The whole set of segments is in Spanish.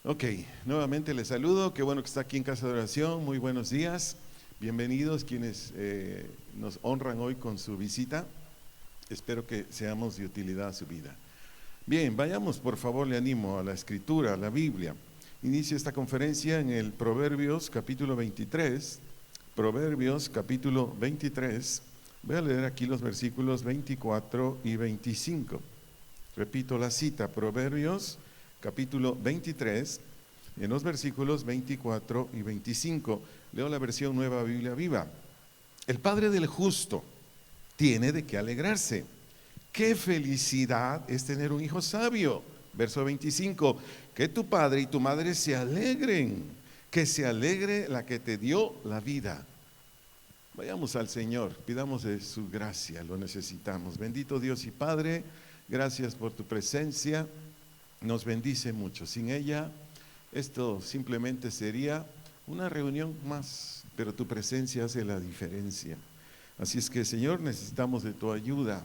Ok, nuevamente les saludo, qué bueno que está aquí en Casa de Oración, muy buenos días, bienvenidos quienes nos honran hoy con su visita, espero que seamos de utilidad a su vida. Bien, vayamos por favor, le animo a la escritura, a la Biblia. Inicia esta conferencia en el Proverbios capítulo 23, Proverbios capítulo 23, voy a leer aquí los versículos 24 y 25. Repito la cita, Proverbios capítulo 23, en los versículos 24 y 25. Leo la versión Nueva Biblia Viva. El padre del justo tiene de qué alegrarse. Qué felicidad es tener un hijo sabio. Verso 25. Que tu padre y tu madre se alegren. Que se alegre la que te dio la vida. Vayamos al Señor, pidamos de su gracia, lo necesitamos. Bendito Dios y Padre, gracias por tu presencia, nos bendice mucho. Sin ella, esto simplemente sería una reunión más, pero tu presencia hace la diferencia. Así es que, Señor, necesitamos de tu ayuda.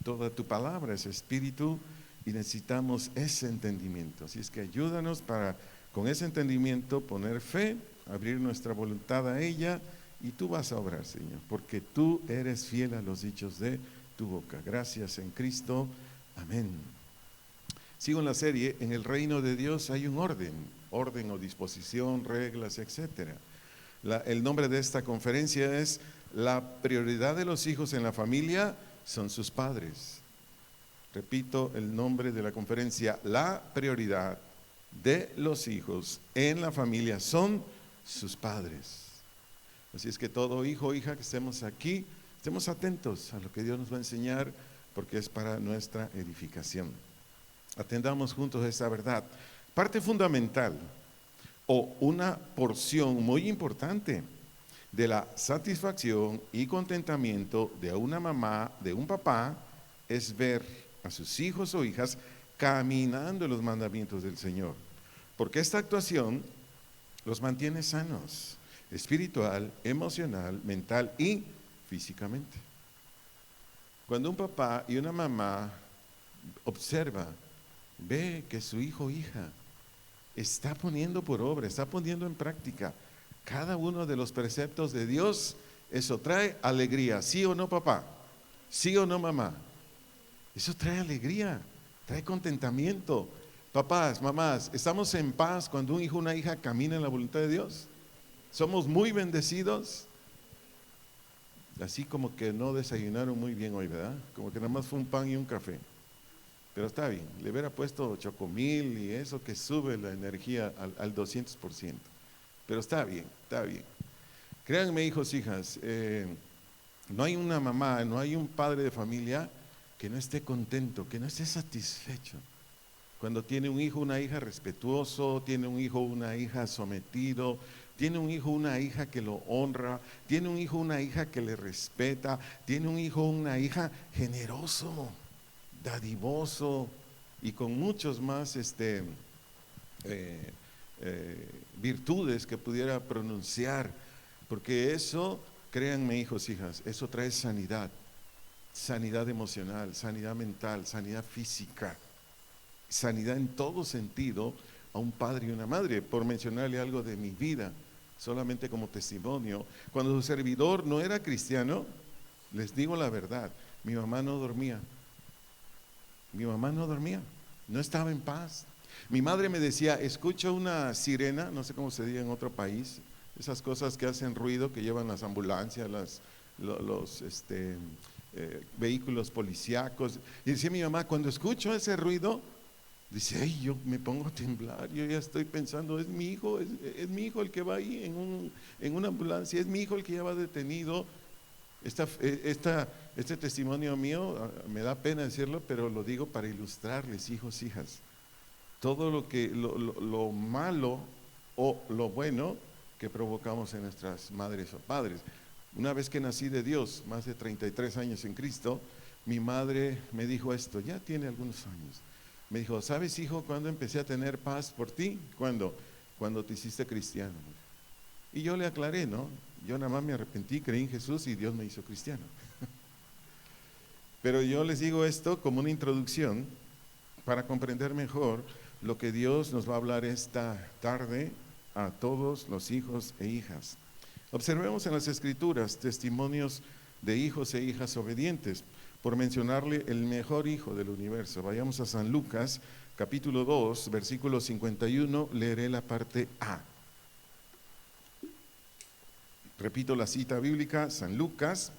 Toda tu palabra es espíritu y necesitamos ese entendimiento. Así es que ayúdanos para, con ese entendimiento, poner fe, abrir nuestra voluntad a ella. Y tú vas a obrar, Señor, porque tú eres fiel a los dichos de tu boca. Gracias en Cristo. Amén. Sigo en la serie. En el reino de Dios hay un orden o disposición, reglas, etc. El nombre de esta conferencia es: la prioridad de los hijos en la familia son sus padres. Repito el nombre de la conferencia: la prioridad de los hijos en la familia son sus padres. Así es que todo hijo o hija que estemos aquí, estemos atentos a lo que Dios nos va a enseñar, porque es para nuestra edificación. Atendamos juntos esta verdad. Parte fundamental o una porción muy importante de la satisfacción y contentamiento de una mamá, de un papá, es ver a sus hijos o hijas caminando en los mandamientos del Señor. Porque esta actuación los mantiene sanos, espiritual, emocional, mental y físicamente. Cuando un papá y una mamá observa, ve que su hijo o hija está poniendo por obra, está poniendo en práctica cada uno de los preceptos de Dios, eso trae alegría. ¿Sí o no, papá? ¿Sí o no, mamá? Eso trae alegría, trae contentamiento. Papás, mamás, ¿estamos en paz cuando un hijo o una hija camina en la voluntad de Dios? Somos muy bendecidos. Así como que no desayunaron muy bien hoy, ¿verdad? Como que nada más fue un pan y un café. Pero está bien, le hubiera puesto chocomil y eso que sube la energía al 200%. Pero está bien, está bien. Créanme, hijos, hijas, no hay una mamá, no hay un padre de familia que no esté contento, que no esté satisfecho. Cuando tiene un hijo o una hija respetuoso, tiene un hijo o una hija sometido, tiene un hijo o una hija que lo honra, tiene un hijo o una hija que le respeta, tiene un hijo o una hija generoso, dadivoso y con muchos más virtudes que pudiera pronunciar, porque eso, créanme, hijos, hijas, eso trae sanidad, sanidad emocional, sanidad mental, sanidad física, sanidad en todo sentido a un padre y una madre. Por mencionarle algo de mi vida, solamente como testimonio, cuando su servidor no era cristiano, les digo la verdad, mi mamá no dormía, no estaba en paz. Mi madre me decía: escucho una sirena, no sé cómo se diga en otro país, esas cosas que hacen ruido, que llevan las ambulancias, los vehículos policíacos. Y decía mi mamá: cuando escucho ese ruido, dice, ay, yo me pongo a temblar, yo ya estoy pensando, es mi hijo, es mi hijo el que va ahí en una ambulancia, es mi hijo el que ya va detenido. Este testimonio mío, me da pena decirlo, pero lo digo para ilustrarles, hijos, hijas, todo lo malo o lo bueno que provocamos en nuestras madres o padres. Una vez que nací de Dios, más de 33 años en Cristo, mi madre me dijo esto, ya tiene algunos años. Me dijo: ¿sabes, hijo, cuándo empecé a tener paz por ti? ¿Cuándo? Cuando te hiciste cristiano. Y yo le aclaré, ¿no? Yo nada más me arrepentí, creí en Jesús y Dios me hizo cristiano. Pero yo les digo esto como una introducción para comprender mejor lo que Dios nos va a hablar esta tarde a todos los hijos e hijas. Observemos en las Escrituras testimonios de hijos e hijas obedientes. Por mencionarle el mejor hijo del universo, vayamos a San Lucas, capítulo 2, versículo 51, leeré la parte A. Repito la cita bíblica, San Lucas,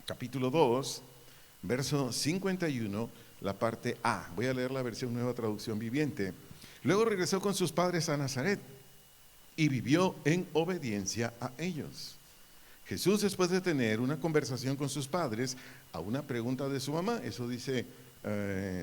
capítulo 2, verso 51, la parte A. Voy a leer la versión Nueva Traducción Viviente. Luego regresó con sus padres a Nazaret y vivió en obediencia a ellos. Jesús, después de tener una conversación con sus padres, a una pregunta de su mamá, eso dice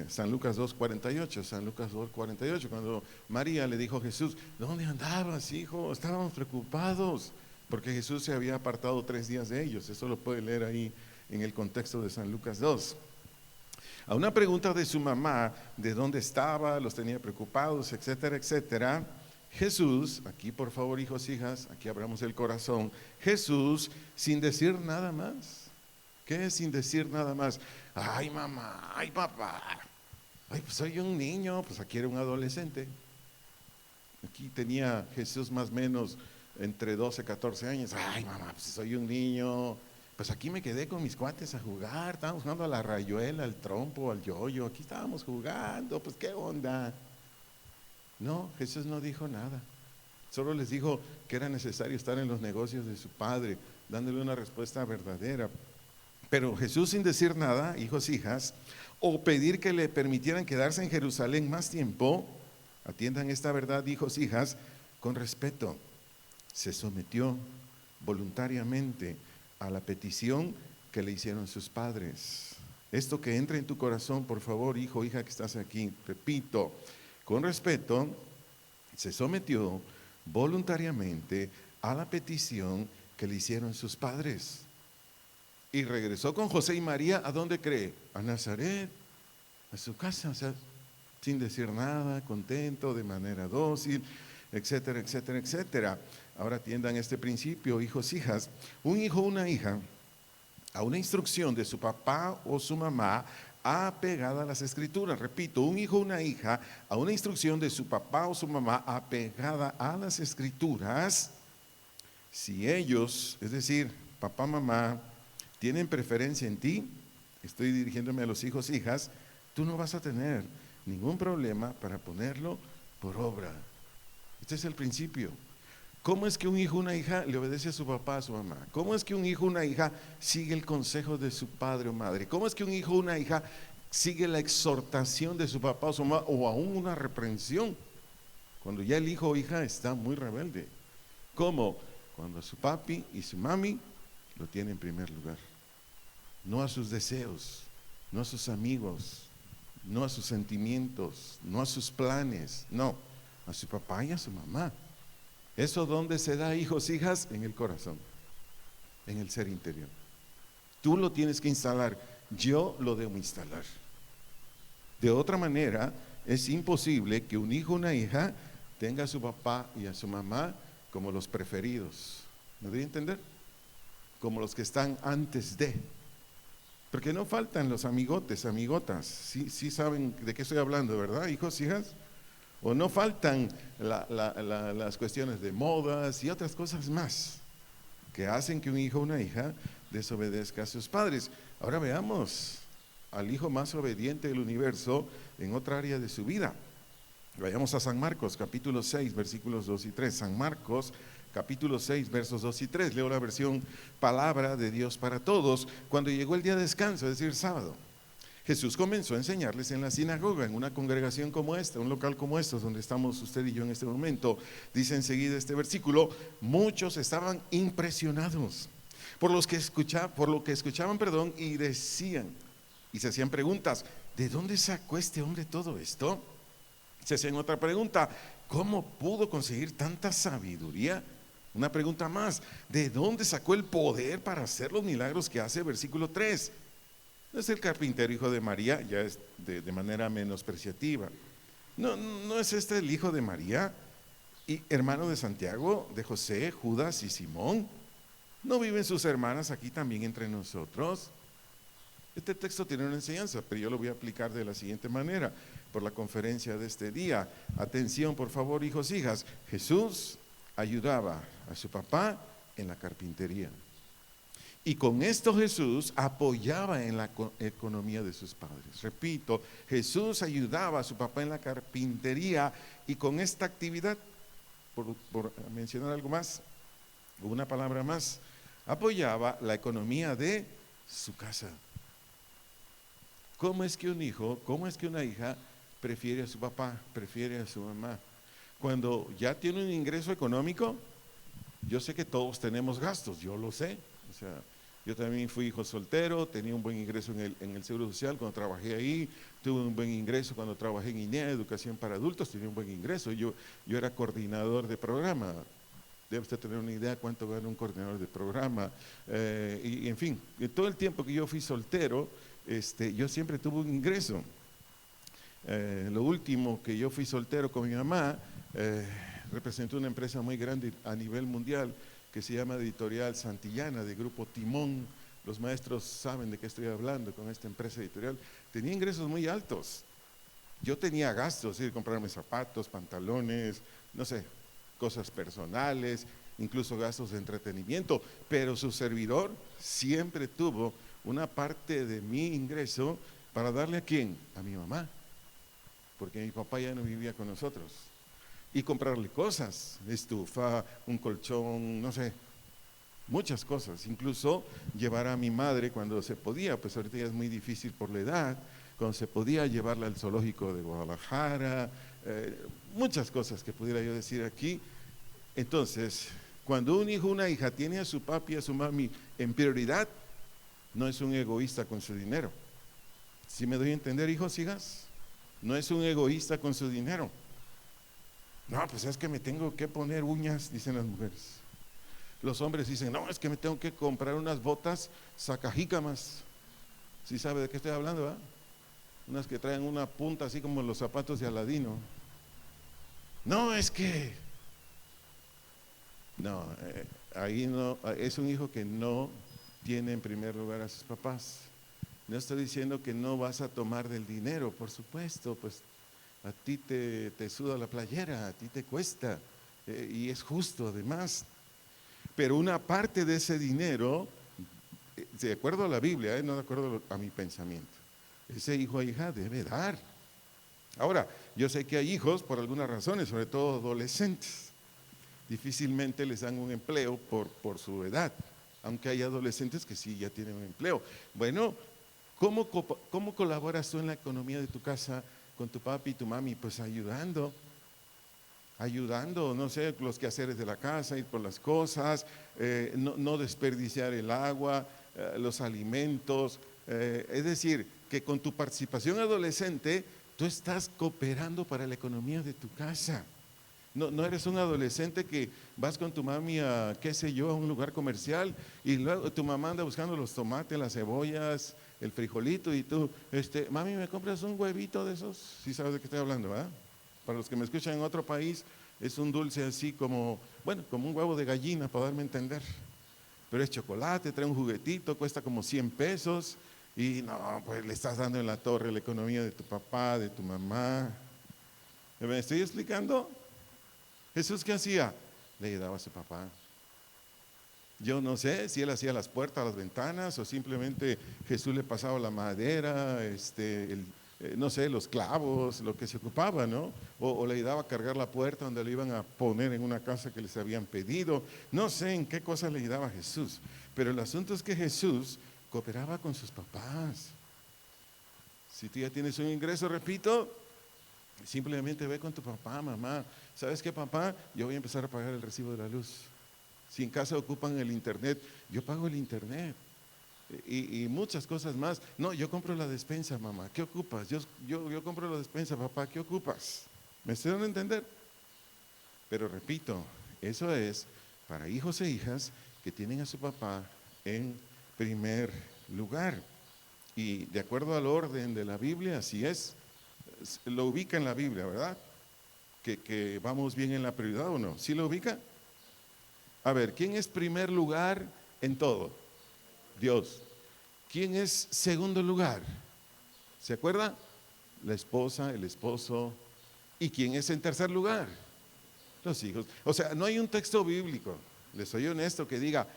San Lucas 2:48, San Lucas 2:48, cuando María le dijo a Jesús: ¿dónde andabas, hijo? Estábamos preocupados, porque Jesús se había apartado 3 días de ellos. Eso lo puede leer ahí en el contexto de San Lucas 2. A una pregunta de su mamá, de dónde estaba, los tenía preocupados, etcétera, etcétera, Jesús, aquí por favor hijos, hijas, aquí abramos el corazón, Jesús, sin decir nada más. ¿Qué es sin decir nada más? Ay mamá, ay papá, ay pues soy un niño, pues aquí era un adolescente. Aquí tenía Jesús más o menos entre 12 y 14 años. Ay mamá, pues soy un niño, pues aquí me quedé con mis cuates a jugar, estábamos jugando a la rayuela, al trompo, al yoyo, aquí estábamos jugando, pues qué onda. No, Jesús no dijo nada, solo les dijo que era necesario estar en los negocios de su padre, dándole una respuesta verdadera. Pero Jesús, sin decir nada, hijos, hijas, o pedir que le permitieran quedarse en Jerusalén más tiempo, atiendan esta verdad, hijos, hijas, con respeto, se sometió voluntariamente a la petición que le hicieron sus padres. Esto que entre en tu corazón, por favor, hijo, hija que estás aquí, repito, con respeto, se sometió voluntariamente a la petición que le hicieron sus padres. Y regresó con José y María, ¿a dónde cree? A Nazaret, a su casa, o sea, sin decir nada, contento, de manera dócil, etcétera, etcétera, etcétera. Ahora atiendan este principio, hijos, hijas. Un hijo o una hija, a una instrucción de su papá o su mamá, apegada a las Escrituras. Repito, un hijo o una hija, a una instrucción de su papá o su mamá, apegada a las Escrituras, si ellos, es decir, papá, mamá, tienen preferencia en ti, estoy dirigiéndome a los hijos, hijas, tú no vas a tener ningún problema para ponerlo por obra. Este es el principio. ¿Cómo es que un hijo o una hija le obedece a su papá, a su mamá? ¿Cómo es que un hijo o una hija sigue el consejo de su padre o madre? ¿Cómo es que un hijo o una hija sigue la exhortación de su papá o su mamá, o aún una reprensión, cuando ya el hijo o hija está muy rebelde? ¿Cómo? Cuando su papi y su mami lo tienen en primer lugar. No a sus deseos, no a sus amigos, no a sus sentimientos, no a sus planes, no, a su papá y a su mamá. ¿Eso dónde se da, hijos, hijas? En el corazón, en el ser interior. Tú lo tienes que instalar, yo lo debo instalar. De otra manera, es imposible que un hijo o una hija tenga a su papá y a su mamá como los preferidos. ¿Me doy a entender? Como los que están antes de. Porque no faltan los amigotes, amigotas. Sí saben de qué estoy hablando, ¿verdad, hijos, hijas? O no faltan las cuestiones de modas y otras cosas más que hacen que un hijo o una hija desobedezca a sus padres. Ahora veamos al hijo más obediente del universo en otra área de su vida. Vayamos a San Marcos, capítulo 6, versículos 2 y 3. San Marcos, capítulo 6, versos 2 y 3. Leo la versión Palabra de Dios para Todos. Cuando llegó el día de descanso, es decir, sábado, Jesús comenzó a enseñarles en la sinagoga, en una congregación como esta, un local como estos, donde estamos usted y yo en este momento. Dice enseguida este versículo: muchos estaban impresionados por lo que escuchaban, y decían, y se hacían preguntas: ¿de dónde sacó este hombre todo esto? Se hacían otra pregunta: ¿cómo pudo conseguir tanta sabiduría? Una pregunta más: ¿de dónde sacó el poder para hacer los milagros que hace? Versículo 3. No es el carpintero hijo de María, ya es de manera menospreciativa. No es este el hijo de María y hermano de Santiago, de José, Judas y Simón. ¿No viven sus hermanas aquí también entre nosotros? Este texto tiene una enseñanza, pero yo lo voy a aplicar de la siguiente manera, por la conferencia de este día. Atención, por favor, hijos, hijas. Jesús ayudaba a su papá en la carpintería. Y con esto Jesús apoyaba en la economía de sus padres. Repito, Jesús ayudaba a su papá en la carpintería y con esta actividad, por mencionar algo más, una palabra más, apoyaba la economía de su casa. ¿Cómo es que un hijo, cómo es que una hija prefiere a su papá, prefiere a su mamá? Cuando ya tiene un ingreso económico, yo sé que todos tenemos gastos, yo lo sé. O sea, yo también fui hijo soltero, tenía un buen ingreso en el Seguro Social cuando trabajé ahí, tuve un buen ingreso cuando trabajé en INEA, Educación para Adultos, tenía un buen ingreso. Yo era coordinador de programa. Debe usted tener una idea cuánto gana un coordinador de programa. Y en fin, en todo el tiempo que yo fui soltero, yo siempre tuve un ingreso. Lo último que yo fui soltero con mi mamá, representó una empresa muy grande a nivel mundial que se llama Editorial Santillana, de Grupo Timón. Los maestros saben de qué estoy hablando con esta empresa editorial. Tenía ingresos muy altos. Yo tenía gastos, comprarme zapatos, pantalones, no sé, cosas personales, incluso gastos de entretenimiento, pero su servidor siempre tuvo una parte de mi ingreso para darle ¿a quién? A mi mamá, porque mi papá ya no vivía con nosotros, y comprarle cosas, estufa, un colchón, no sé, muchas cosas, incluso llevar a mi madre cuando se podía, pues ahorita ya es muy difícil por la edad, cuando se podía llevarla al zoológico de Guadalajara, muchas cosas que pudiera yo decir aquí. Entonces, cuando un hijo o una hija tiene a su papi y a su mami en prioridad, no es un egoísta con su dinero. ¿Sí me doy a entender, hijos, hijas? No es un egoísta con su dinero. No, pues es que me tengo que poner uñas, dicen las mujeres. Los hombres dicen, no, es que me tengo que comprar unas botas sacajícamas. ¿Sí sabe de qué estoy hablando, verdad? Unas que traen una punta así como los zapatos de Aladino. No, es que... No, ahí no, es un hijo que no tiene en primer lugar a sus papás. No estoy diciendo que no vas a tomar del dinero, por supuesto, pues a ti te suda la playera, a ti te cuesta, y es justo además. Pero una parte de ese dinero, de acuerdo a la Biblia, no de acuerdo a mi pensamiento, ese hijo o hija debe dar. Ahora, yo sé que hay hijos por algunas razones, sobre todo adolescentes, difícilmente les dan un empleo por su edad, aunque hay adolescentes que sí ya tienen un empleo. Bueno, ¿cómo colaboras tú en la economía de tu casa con tu papi y tu mami? Pues ayudando, no sé, los quehaceres de la casa, ir por las cosas, no desperdiciar el agua, los alimentos. Es decir, que con tu participación adolescente, tú estás cooperando para la economía de tu casa. No eres un adolescente que vas con tu mami a, qué sé yo, a un lugar comercial y luego tu mamá anda buscando los tomates, las cebollas, el frijolito y tú, mami, ¿me compras un huevito de esos? Sí sabes de qué estoy hablando, ¿verdad? Para los que me escuchan en otro país, es un dulce así como, bueno, como un huevo de gallina, para darme a entender. Pero es chocolate, trae un juguetito, cuesta como 100 pesos y no, pues le estás dando en la torre la economía de tu papá, de tu mamá. ¿Me estoy explicando? Jesús, ¿qué hacía? Le ayudaba a su papá. Yo no sé si él hacía las puertas, las ventanas, o simplemente Jesús le pasaba la madera, no sé, los clavos, lo que se ocupaba, ¿no? O le ayudaba a cargar la puerta donde le iban a poner en una casa que les habían pedido. No sé en qué cosa le ayudaba Jesús, pero el asunto es que Jesús cooperaba con sus papás. Si tú ya tienes un ingreso, repito, simplemente ve con tu papá, mamá. ¿Sabes qué, papá? Yo voy a empezar a pagar el recibo de la luz. Si en casa ocupan el internet, yo pago el internet. Y muchas cosas más. No, yo compro la despensa, mamá. ¿Qué ocupas? Yo compro la despensa, papá. ¿Qué ocupas? ¿Me estoy dando a entender? Pero repito, eso es para hijos e hijas que tienen a su papá en primer lugar. Y de acuerdo al orden de la Biblia, así es. Lo ubica en la Biblia, ¿verdad? Que vamos bien en la prioridad o no. ¿Sí lo ubica? A ver, ¿quién es primer lugar en todo? Dios. ¿quién es segundo lugar? ¿Se acuerda? La esposa, el esposo. ¿Y quién es en tercer lugar? Los hijos. O sea, no hay un texto bíblico, les soy honesto, que diga,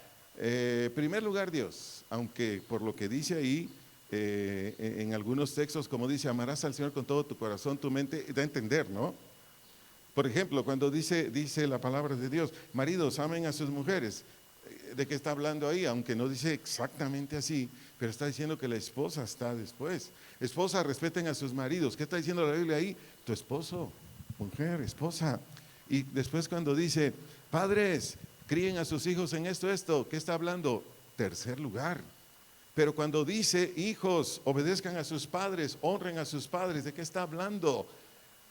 primer lugar Dios, aunque por lo que dice ahí, en algunos textos, como dice, amarás al Señor con todo tu corazón, tu mente, da a entender, ¿no? Por ejemplo, cuando dice la palabra de Dios, maridos, amen a sus mujeres. ¿De qué está hablando ahí? Aunque no dice exactamente así, pero está diciendo que la esposa está después. Esposa, respeten a sus maridos. ¿Qué está diciendo la Biblia ahí? Tu esposo, mujer, esposa. Y después cuando dice, padres, críen a sus hijos en esto, ¿qué está hablando? Tercer lugar. Pero cuando dice, hijos, obedezcan a sus padres, honren a sus padres, ¿de qué está hablando?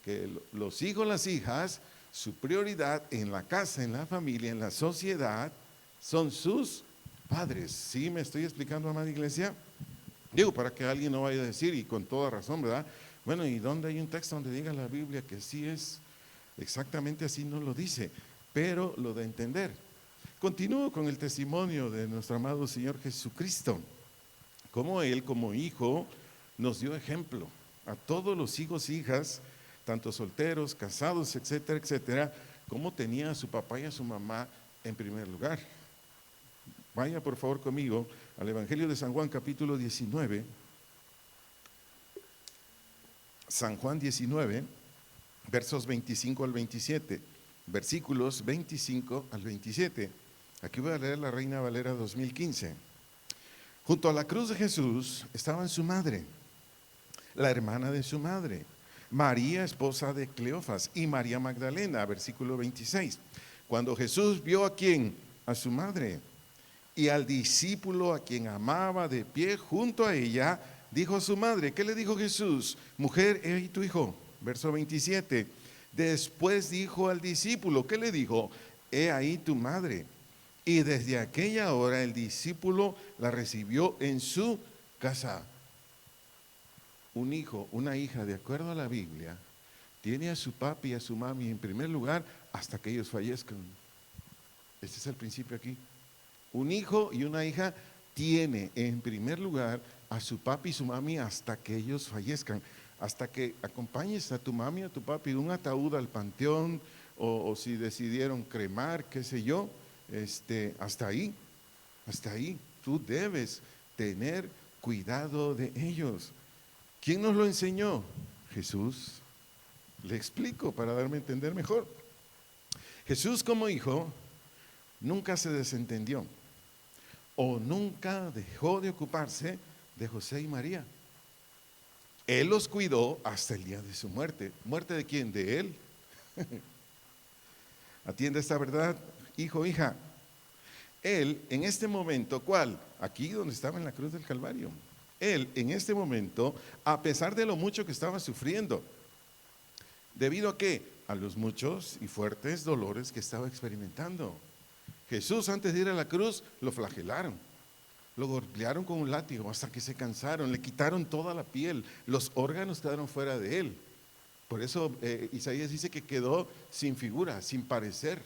Que los hijos, las hijas, su prioridad en la casa, en la familia, en la sociedad, son sus padres. ¿Sí me estoy explicando, amada iglesia? Digo, para que alguien no vaya a decir, y con toda razón, ¿verdad? Bueno, ¿y dónde hay un texto donde diga la Biblia que sí es exactamente así? No lo dice, pero lo de entender. Continúo con el testimonio de nuestro amado Señor Jesucristo, como Él, como hijo, nos dio ejemplo a todos los hijos e hijas, tanto solteros, casados, etcétera, etcétera, como tenía a su papá y a su mamá en primer lugar. Vaya por favor conmigo al Evangelio de San Juan, capítulo 19. San Juan 19, versos 25 al 27, versículos 25 al 27. Aquí voy a leer la Reina Valera 2015. Junto a la cruz de Jesús estaban su madre, la hermana de su madre, María, esposa de Cleofas, y María Magdalena, versículo 26. Cuando Jesús vio a quién, a su madre, y al discípulo a quien amaba de pie junto a ella, dijo a su madre, ¿qué le dijo Jesús? Mujer, he ahí tu hijo. Verso 27. Después dijo al discípulo, ¿qué le dijo? He ahí tu madre. Y desde aquella hora el discípulo la recibió en su casa. Un hijo, una hija, de acuerdo a la Biblia, tiene a su papi y a su mami en primer lugar hasta que ellos fallezcan. Este es el principio aquí. Un hijo y una hija tiene en primer lugar a su papi y su mami hasta que ellos fallezcan, hasta que acompañes a tu mami o a tu papi de un ataúd al panteón, o si decidieron cremar, qué sé yo, hasta ahí, tú debes tener cuidado de ellos. ¿Quién nos lo enseñó? Jesús. Le explico para darme a entender mejor. Jesús como hijo nunca se desentendió o nunca dejó de ocuparse de José y María. Él los cuidó hasta el día de su muerte. ¿Muerte de quién? De él. Atiende esta verdad, hijo, hija. Él en este momento, ¿cuál? Aquí donde estaba en la cruz del Calvario. Él en este momento, a pesar de lo mucho que estaba sufriendo, ¿debido a qué? A los muchos y fuertes dolores que estaba experimentando. Jesús, antes de ir a la cruz, lo flagelaron, lo golpearon con un látigo hasta que se cansaron, le quitaron toda la piel, los órganos quedaron fuera de él. Por eso Isaías dice que quedó sin figura, sin parecer.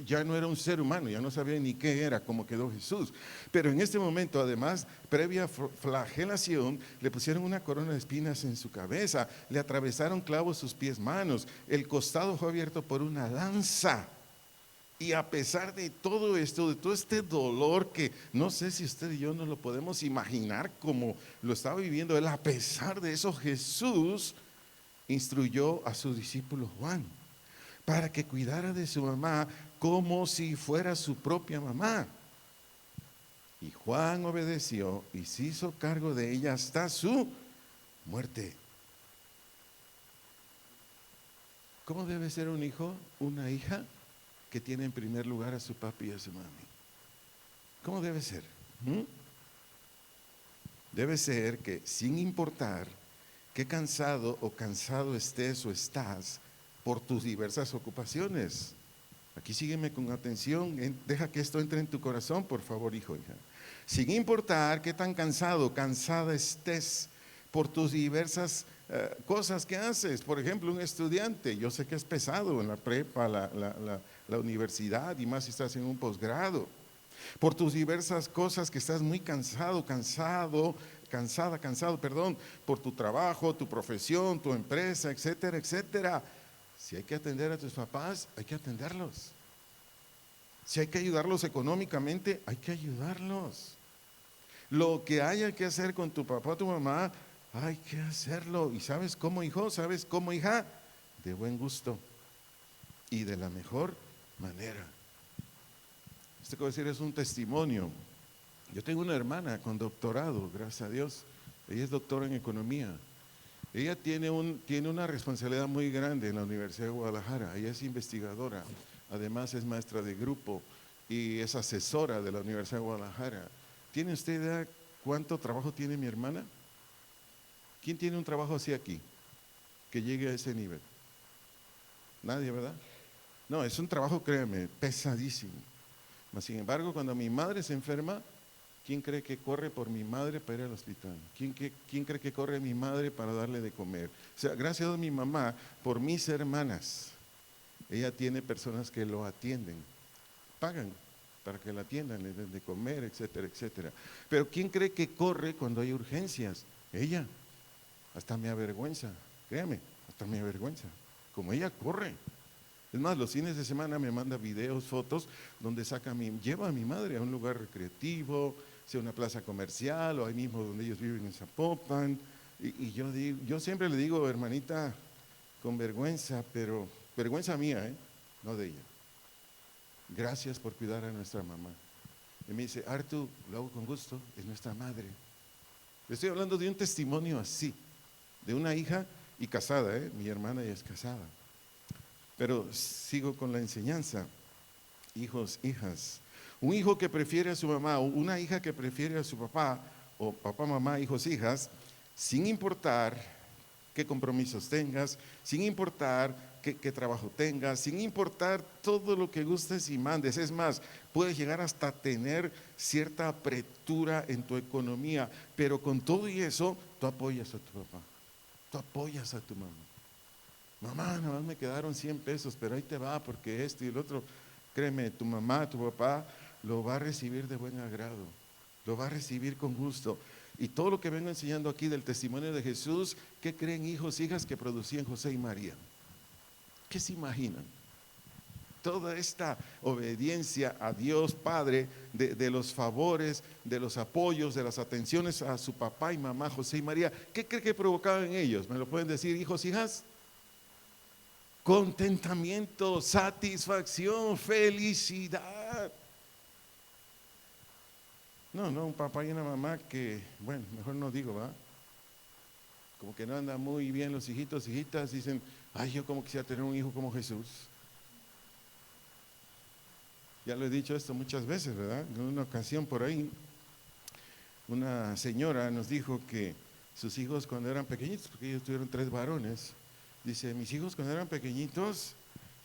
Ya no era un ser humano, ya no sabía ni qué era, cómo quedó Jesús. Pero en este momento, además, previa flagelación, le pusieron una corona de espinas en su cabeza, le atravesaron clavos sus pies, manos, el costado fue abierto por una lanza. Y a pesar de todo esto, de todo este dolor que no sé si usted y yo no lo podemos imaginar como lo estaba viviendo él, a pesar de eso, Jesús instruyó a su discípulo Juan para que cuidara de su mamá como si fuera su propia mamá. Y Juan obedeció y se hizo cargo de ella hasta su muerte. ¿Cómo debe ser un hijo, una hija que tiene en primer lugar a su papi y a su mami? ¿Cómo debe ser? Debe ser que sin importar qué cansado o cansado estés o estás por tus diversas ocupaciones. Aquí sígueme con atención, deja que esto entre en tu corazón, por favor, hijo, hija. Sin importar qué tan cansado, cansada estés por tus diversas cosas que haces. Por ejemplo, un estudiante, yo sé que es pesado en la prepa, la universidad, y más si estás en un posgrado. por tus diversas cosas que estás muy cansado, perdón, por tu trabajo, tu profesión, tu empresa, etcétera, etcétera. Si hay que atender a tus papás, hay que atenderlos. Si hay que ayudarlos económicamente, hay que ayudarlos. Lo que haya que hacer con tu papá o tu mamá, hay que hacerlo. ¿Y sabes cómo, hijo? ¿Sabes cómo, hija? De buen gusto y de la mejor manera. Esto que voy a decir es un testimonio. Yo tengo una hermana con doctorado, gracias a Dios. Ella es doctora en economía. Ella tiene una responsabilidad muy grande en la Universidad de Guadalajara. Ella es investigadora, además es maestra de grupo y es asesora de la Universidad de Guadalajara. ¿Tiene usted idea cuánto trabajo tiene mi hermana? ¿Quién tiene un trabajo así aquí, que llegue a ese nivel? Nadie, ¿verdad? No, es un trabajo, créeme, pesadísimo. Mas, sin embargo, cuando mi madre se enferma, ¿quién cree que corre por mi madre para ir al hospital? ¿Quién cree que corre a mi madre para darle de comer? O sea, gracias a mi mamá, por mis hermanas, ella tiene personas que lo atienden, pagan para que la atiendan, le den de comer, etcétera, etcétera. Pero ¿quién cree que corre cuando hay urgencias? Ella. Hasta me avergüenza, créame, hasta me avergüenza. Como ella corre. Es más, los fines de semana me manda videos, fotos, donde lleva a mi madre a un lugar recreativo, sea una plaza comercial o ahí mismo donde ellos viven en Zapopan. Y yo siempre le digo, hermanita, con vergüenza, pero vergüenza mía, no de ella. Gracias por cuidar a nuestra mamá. Y me dice, Artu, lo hago con gusto, es nuestra madre. Le estoy hablando de un testimonio así, de una hija y casada, mi hermana ya es casada. Pero sigo con la enseñanza. Hijos, hijas. Un hijo que prefiere a su mamá o una hija que prefiere a su papá, o papá, mamá, hijos, hijas, sin importar qué compromisos tengas, sin importar qué trabajo tengas, sin importar todo lo que gustes y mandes. Es más, puedes llegar hasta tener cierta apretura en tu economía, pero con todo y eso, tú apoyas a tu papá, tú apoyas a tu mamá. Mamá, nada más me quedaron 100 pesos, pero ahí te va porque esto y el otro. Créeme, tu mamá, tu papá lo va a recibir de buen agrado, lo va a recibir con gusto. Y todo lo que vengo enseñando aquí del testimonio de Jesús, ¿qué creen hijos, hijas que producían José y María? ¿Qué se imaginan? Toda esta obediencia a Dios Padre, de los favores, de los apoyos, de las atenciones a su papá y mamá, José y María, ¿qué cree que provocaba en ellos? ¿Me lo pueden decir, hijos, hijas? Contentamiento, satisfacción, felicidad. No, un papá y una mamá que, bueno, mejor no digo, ¿va? Como que no andan muy bien los hijitos, hijitas, dicen, ay, yo como quisiera tener un hijo como Jesús. Ya lo he dicho esto muchas veces, ¿verdad? En una ocasión por ahí, una señora nos dijo que sus hijos cuando eran pequeñitos, porque ellos tuvieron 3 varones, dice, mis hijos cuando eran pequeñitos,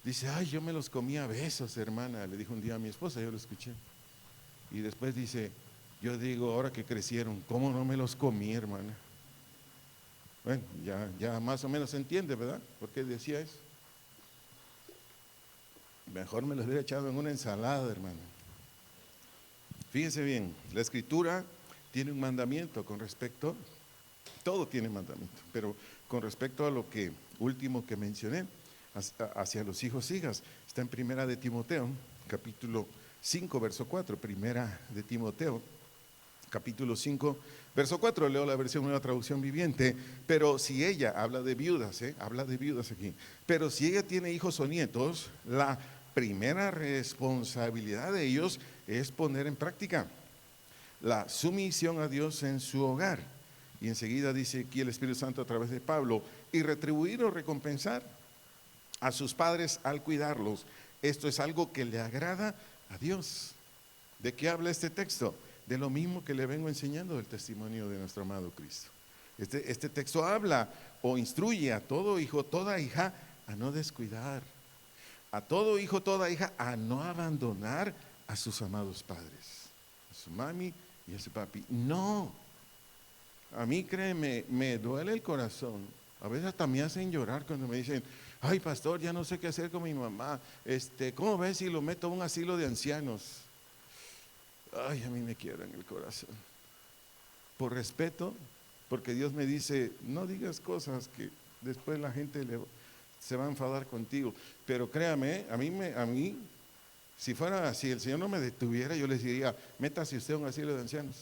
dice, ay, yo me los comía a besos, hermana, le dijo un día a mi esposa, yo lo escuché. Y después dice, yo digo, ahora que crecieron, ¿cómo no me los comí, hermana? Bueno, ya más o menos se entiende, ¿verdad? ¿Por qué decía eso? Mejor me los hubiera echado en una ensalada, hermano. Fíjense bien, la Escritura tiene un mandamiento con respecto, todo tiene mandamiento, pero con respecto a lo que último que mencioné, hacia los hijos, hijas, está en Primera de Timoteo, capítulo 5, verso 4, Primera de Timoteo, capítulo 5, verso 4, leo la versión Nueva Traducción Viviente, pero si ella, habla de viudas, habla de viudas aquí, pero si ella tiene hijos o nietos, la primera responsabilidad de ellos es poner en práctica la sumisión a Dios en su hogar. Y enseguida dice aquí el Espíritu Santo a través de Pablo, y retribuir o recompensar a sus padres al cuidarlos. Esto es algo que le agrada a Dios. ¿De qué habla este texto? De lo mismo que le vengo enseñando del testimonio de nuestro amado Cristo. Este texto habla o instruye a todo hijo, toda hija a no descuidar, a todo hijo, toda hija a no abandonar a sus amados padres, a su mami y a su papi. No, a mí créeme, me duele el corazón. A veces hasta me hacen llorar cuando me dicen, ay pastor, ya no sé qué hacer con mi mamá, ¿cómo ves si lo meto a un asilo de ancianos? ay, a mí me quiebra en el corazón. Por respeto, porque Dios me dice, no digas cosas que después la gente se va a enfadar contigo. Pero créame, a mí, si fuera así, el Señor no me detuviera, yo les diría, métase usted a un asilo de ancianos,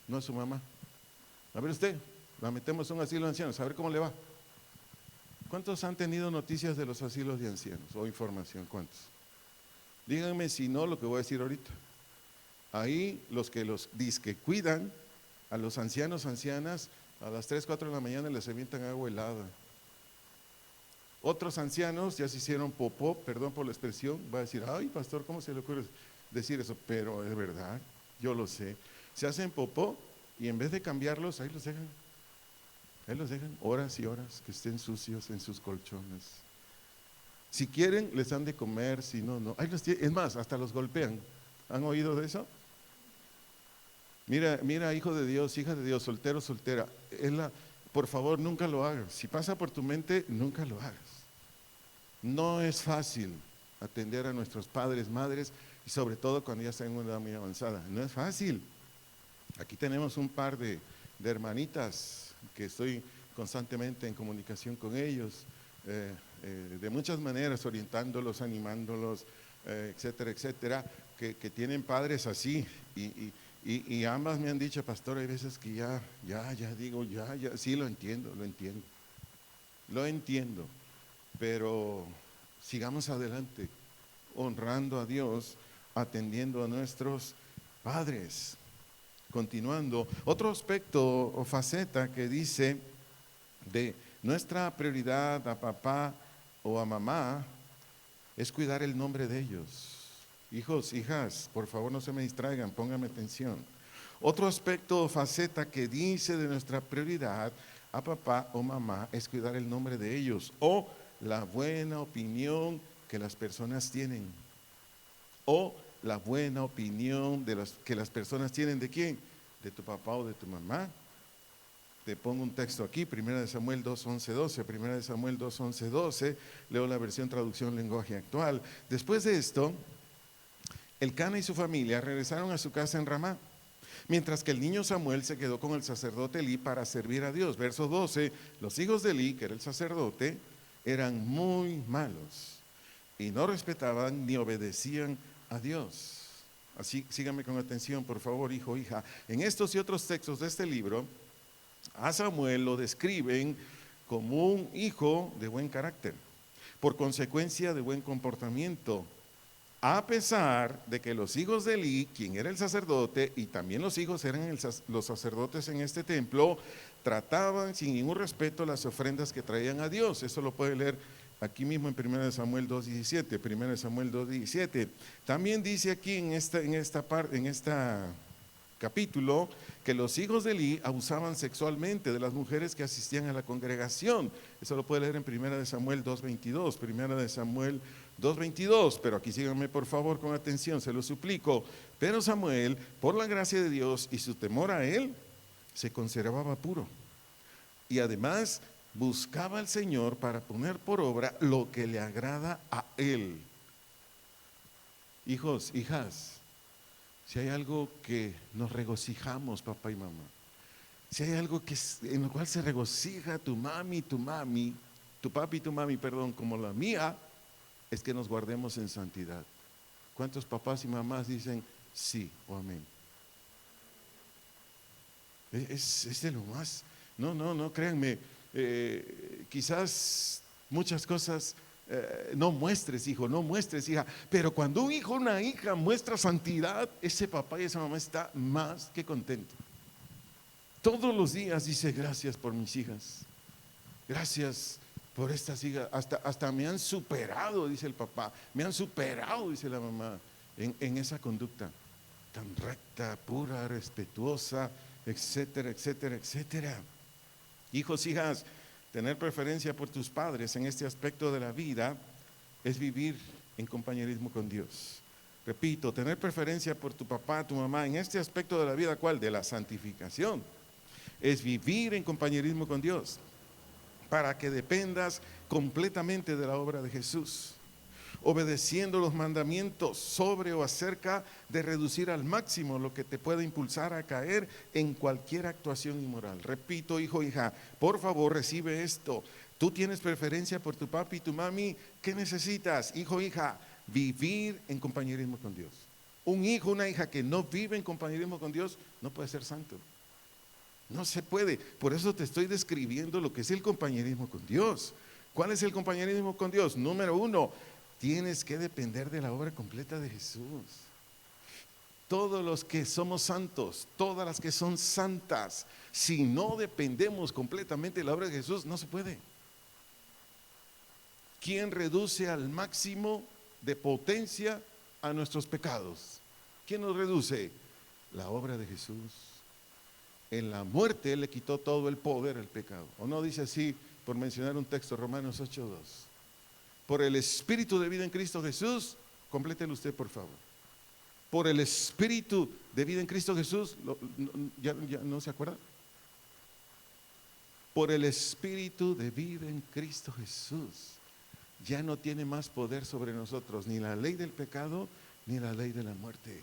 no a su mamá. A ver usted, la metemos a un asilo de ancianos, a ver cómo le va. ¿Cuántos han tenido noticias de los asilos de ancianos o información? ¿Cuántos? Díganme si no lo que voy a decir ahorita. Ahí los que cuidan a los ancianos, ancianas, a las 3, 4 de la mañana les avientan agua helada. Otros ancianos ya se hicieron popó, perdón por la expresión, va a decir, ay pastor, ¿cómo se le ocurre decir eso? Pero es verdad, yo lo sé. Se hacen popó y en vez de cambiarlos, ahí los dejan horas y horas que estén sucios en sus colchones. Si quieren, les han de comer, si no, no. Ahí los tienen. Es más, hasta los golpean. ¿Han oído de eso? Mira, hijo de Dios, hija de Dios, soltero, soltera, por favor, nunca lo hagas. Si pasa por tu mente, nunca lo hagas. No es fácil atender a nuestros padres, madres, y sobre todo cuando ya están en una edad muy avanzada. No es fácil. Aquí tenemos un par de hermanitas que estoy constantemente en comunicación con ellos, de muchas maneras, orientándolos, animándolos, etcétera, etcétera, que tienen padres así, y ambas me han dicho, pastor, hay veces que ya digo, sí lo entiendo, pero sigamos adelante, honrando a Dios, atendiendo a nuestros padres. Continuando, otro aspecto o faceta que dice de nuestra prioridad a papá o a mamá es cuidar el nombre de ellos. Hijos, hijas, por favor no se me distraigan, pónganme atención. Otro aspecto o faceta que dice de nuestra prioridad a papá o mamá es cuidar el nombre de ellos o la buena opinión que las personas tienen. O la buena opinión que las personas tienen ¿de quién? De tu papá o de tu mamá. Te pongo un texto aquí, 1 Samuel 2:11-12, 1 Samuel 2:11-12, leo la versión traducción lenguaje actual. Después de esto, Elcana y su familia regresaron a su casa en Ramá, mientras que el niño Samuel se quedó con el sacerdote Elí para servir a Dios. Verso 12, los hijos de Elí, que era el sacerdote, eran muy malos y no respetaban ni obedecían a Dios. Así, síganme con atención, por favor, hijo, hija. En estos y otros textos de este libro, a Samuel lo describen como un hijo de buen carácter, por consecuencia de buen comportamiento, a pesar de que los hijos de Elí, quien era el sacerdote, y también los hijos eran los sacerdotes en este templo, trataban sin ningún respeto las ofrendas que traían a Dios. Eso lo puede leer aquí mismo en 1 Samuel 2:17, 1 Samuel 2:17. También dice aquí en esta capítulo que los hijos de Elí abusaban sexualmente de las mujeres que asistían a la congregación. Eso lo puede leer en 1 Samuel 2:22, 1 Samuel 2:22, pero aquí síganme por favor con atención, se lo suplico. Pero Samuel, por la gracia de Dios y su temor a él, se conservaba puro y además buscaba al Señor para poner por obra lo que le agrada a él. Hijos, hijas, si hay algo que nos regocijamos, papá y mamá, si hay algo en lo cual se regocija tu papi y tu mami, perdón, como la mía, es que nos guardemos en santidad. ¿Cuántos papás y mamás dicen sí o amén? Es de lo más. No, créanme, quizás muchas cosas no muestres, hijo, no muestres, hija, pero cuando un hijo o una hija muestra santidad, ese papá y esa mamá está más que contento. Todos los días dice, gracias por mis hijas, gracias por estas hijas, hasta me han superado, dice el papá, me han superado, dice la mamá, en esa conducta tan recta, pura, respetuosa, etcétera, etcétera, etcétera. Hijos, hijas, tener preferencia por tus padres en este aspecto de la vida es vivir en compañerismo con Dios. Repito, tener preferencia por tu papá, tu mamá en este aspecto de la vida, ¿cuál? De la santificación. Es vivir en compañerismo con Dios para que dependas completamente de la obra de Jesús. obedeciendo los mandamientos sobre o acerca de reducir al máximo lo que te pueda impulsar a caer en cualquier actuación inmoral. Repito, hijo, hija, por favor recibe esto. Tú tienes preferencia por tu papi y tu mami. ¿Qué necesitas, hijo, hija? Vivir en compañerismo con Dios. Un hijo, una hija que no vive en compañerismo con Dios no puede ser santo. No se puede. Por eso te estoy describiendo lo que es el compañerismo con Dios. ¿Cuál es el compañerismo con Dios? Número 1, tienes que depender de la obra completa de Jesús. Todos los que somos santos, todas las que son santas, si no dependemos completamente de la obra de Jesús, no se puede. ¿Quién reduce al máximo de potencia a nuestros pecados? ¿Quién nos reduce? La obra de Jesús. En la muerte Él le quitó todo el poder al pecado. ¿O no dice así, por mencionar un texto, Romanos 8:2? Por el Espíritu de vida en Cristo Jesús, complételo usted por favor. Por el Espíritu de vida en Cristo Jesús, ¿ya no se acuerda? Por el Espíritu de vida en Cristo Jesús, ya no tiene más poder sobre nosotros, ni la ley del pecado, ni la ley de la muerte.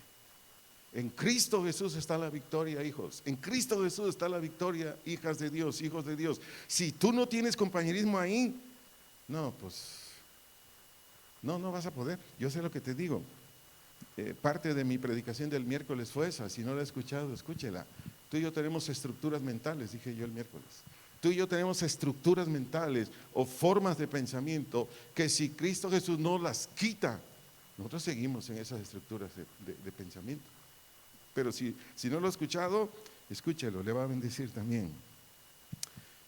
En Cristo Jesús está la victoria, hijos. En Cristo Jesús está la victoria, hijas de Dios, hijos de Dios. Si tú no tienes compañerismo ahí, no, pues, no vas a poder. Yo sé lo que te digo. Parte de mi predicación del miércoles fue esa. Si no la has escuchado, escúchela. Tú y yo tenemos estructuras mentales, dije yo el miércoles. Tú y yo tenemos estructuras mentales o formas de pensamiento que si Cristo Jesús no las quita, nosotros seguimos en esas estructuras de pensamiento. Pero si no lo ha escuchado, escúchelo, le va a bendecir también.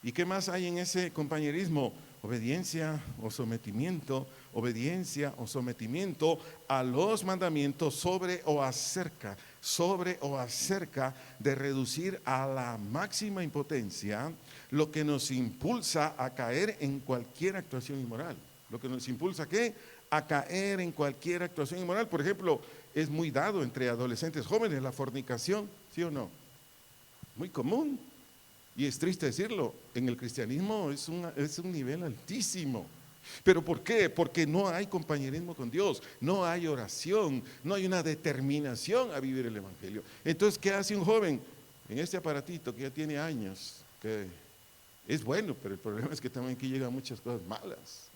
¿Y qué más hay en ese compañerismo? Obediencia o sometimiento a los mandamientos sobre o acerca de reducir a la máxima impotencia lo que nos impulsa a caer en cualquier actuación inmoral. Lo que nos impulsa ¿a qué? A caer en cualquier actuación inmoral. Por ejemplo, es muy dado entre adolescentes jóvenes la fornicación, ¿sí o no? Muy común. Y es triste decirlo, en el cristianismo es un nivel altísimo. ¿Pero por qué? Porque no hay compañerismo con Dios, no hay oración, no hay una determinación a vivir el evangelio. Entonces, ¿qué hace un joven en este aparatito que ya tiene años? Que es bueno, pero el problema es que también aquí llegan muchas cosas malas.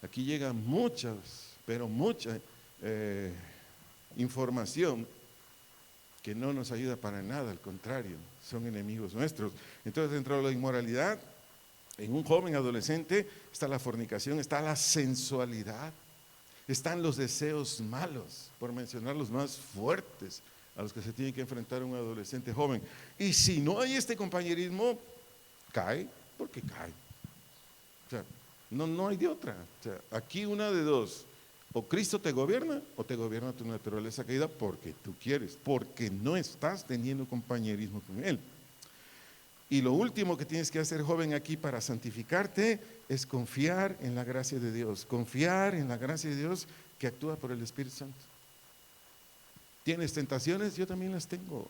Aquí llega mucha información que no nos ayuda para nada, al contrario, son enemigos nuestros. Entonces, dentro de la inmoralidad, en un joven adolescente está la fornicación, está la sensualidad, están los deseos malos, por mencionar los más fuertes a los que se tiene que enfrentar un adolescente joven. Y si no hay este compañerismo, cae, porque cae. O sea, no hay de otra. O sea, aquí una de dos: o Cristo te gobierna o te gobierna tu naturaleza caída porque tú quieres, porque no estás teniendo compañerismo con Él. Y lo último que tienes que hacer, joven, aquí para santificarte es confiar en la gracia de Dios. Confiar en la gracia de Dios que actúa por el Espíritu Santo. ¿Tienes tentaciones? Yo también las tengo.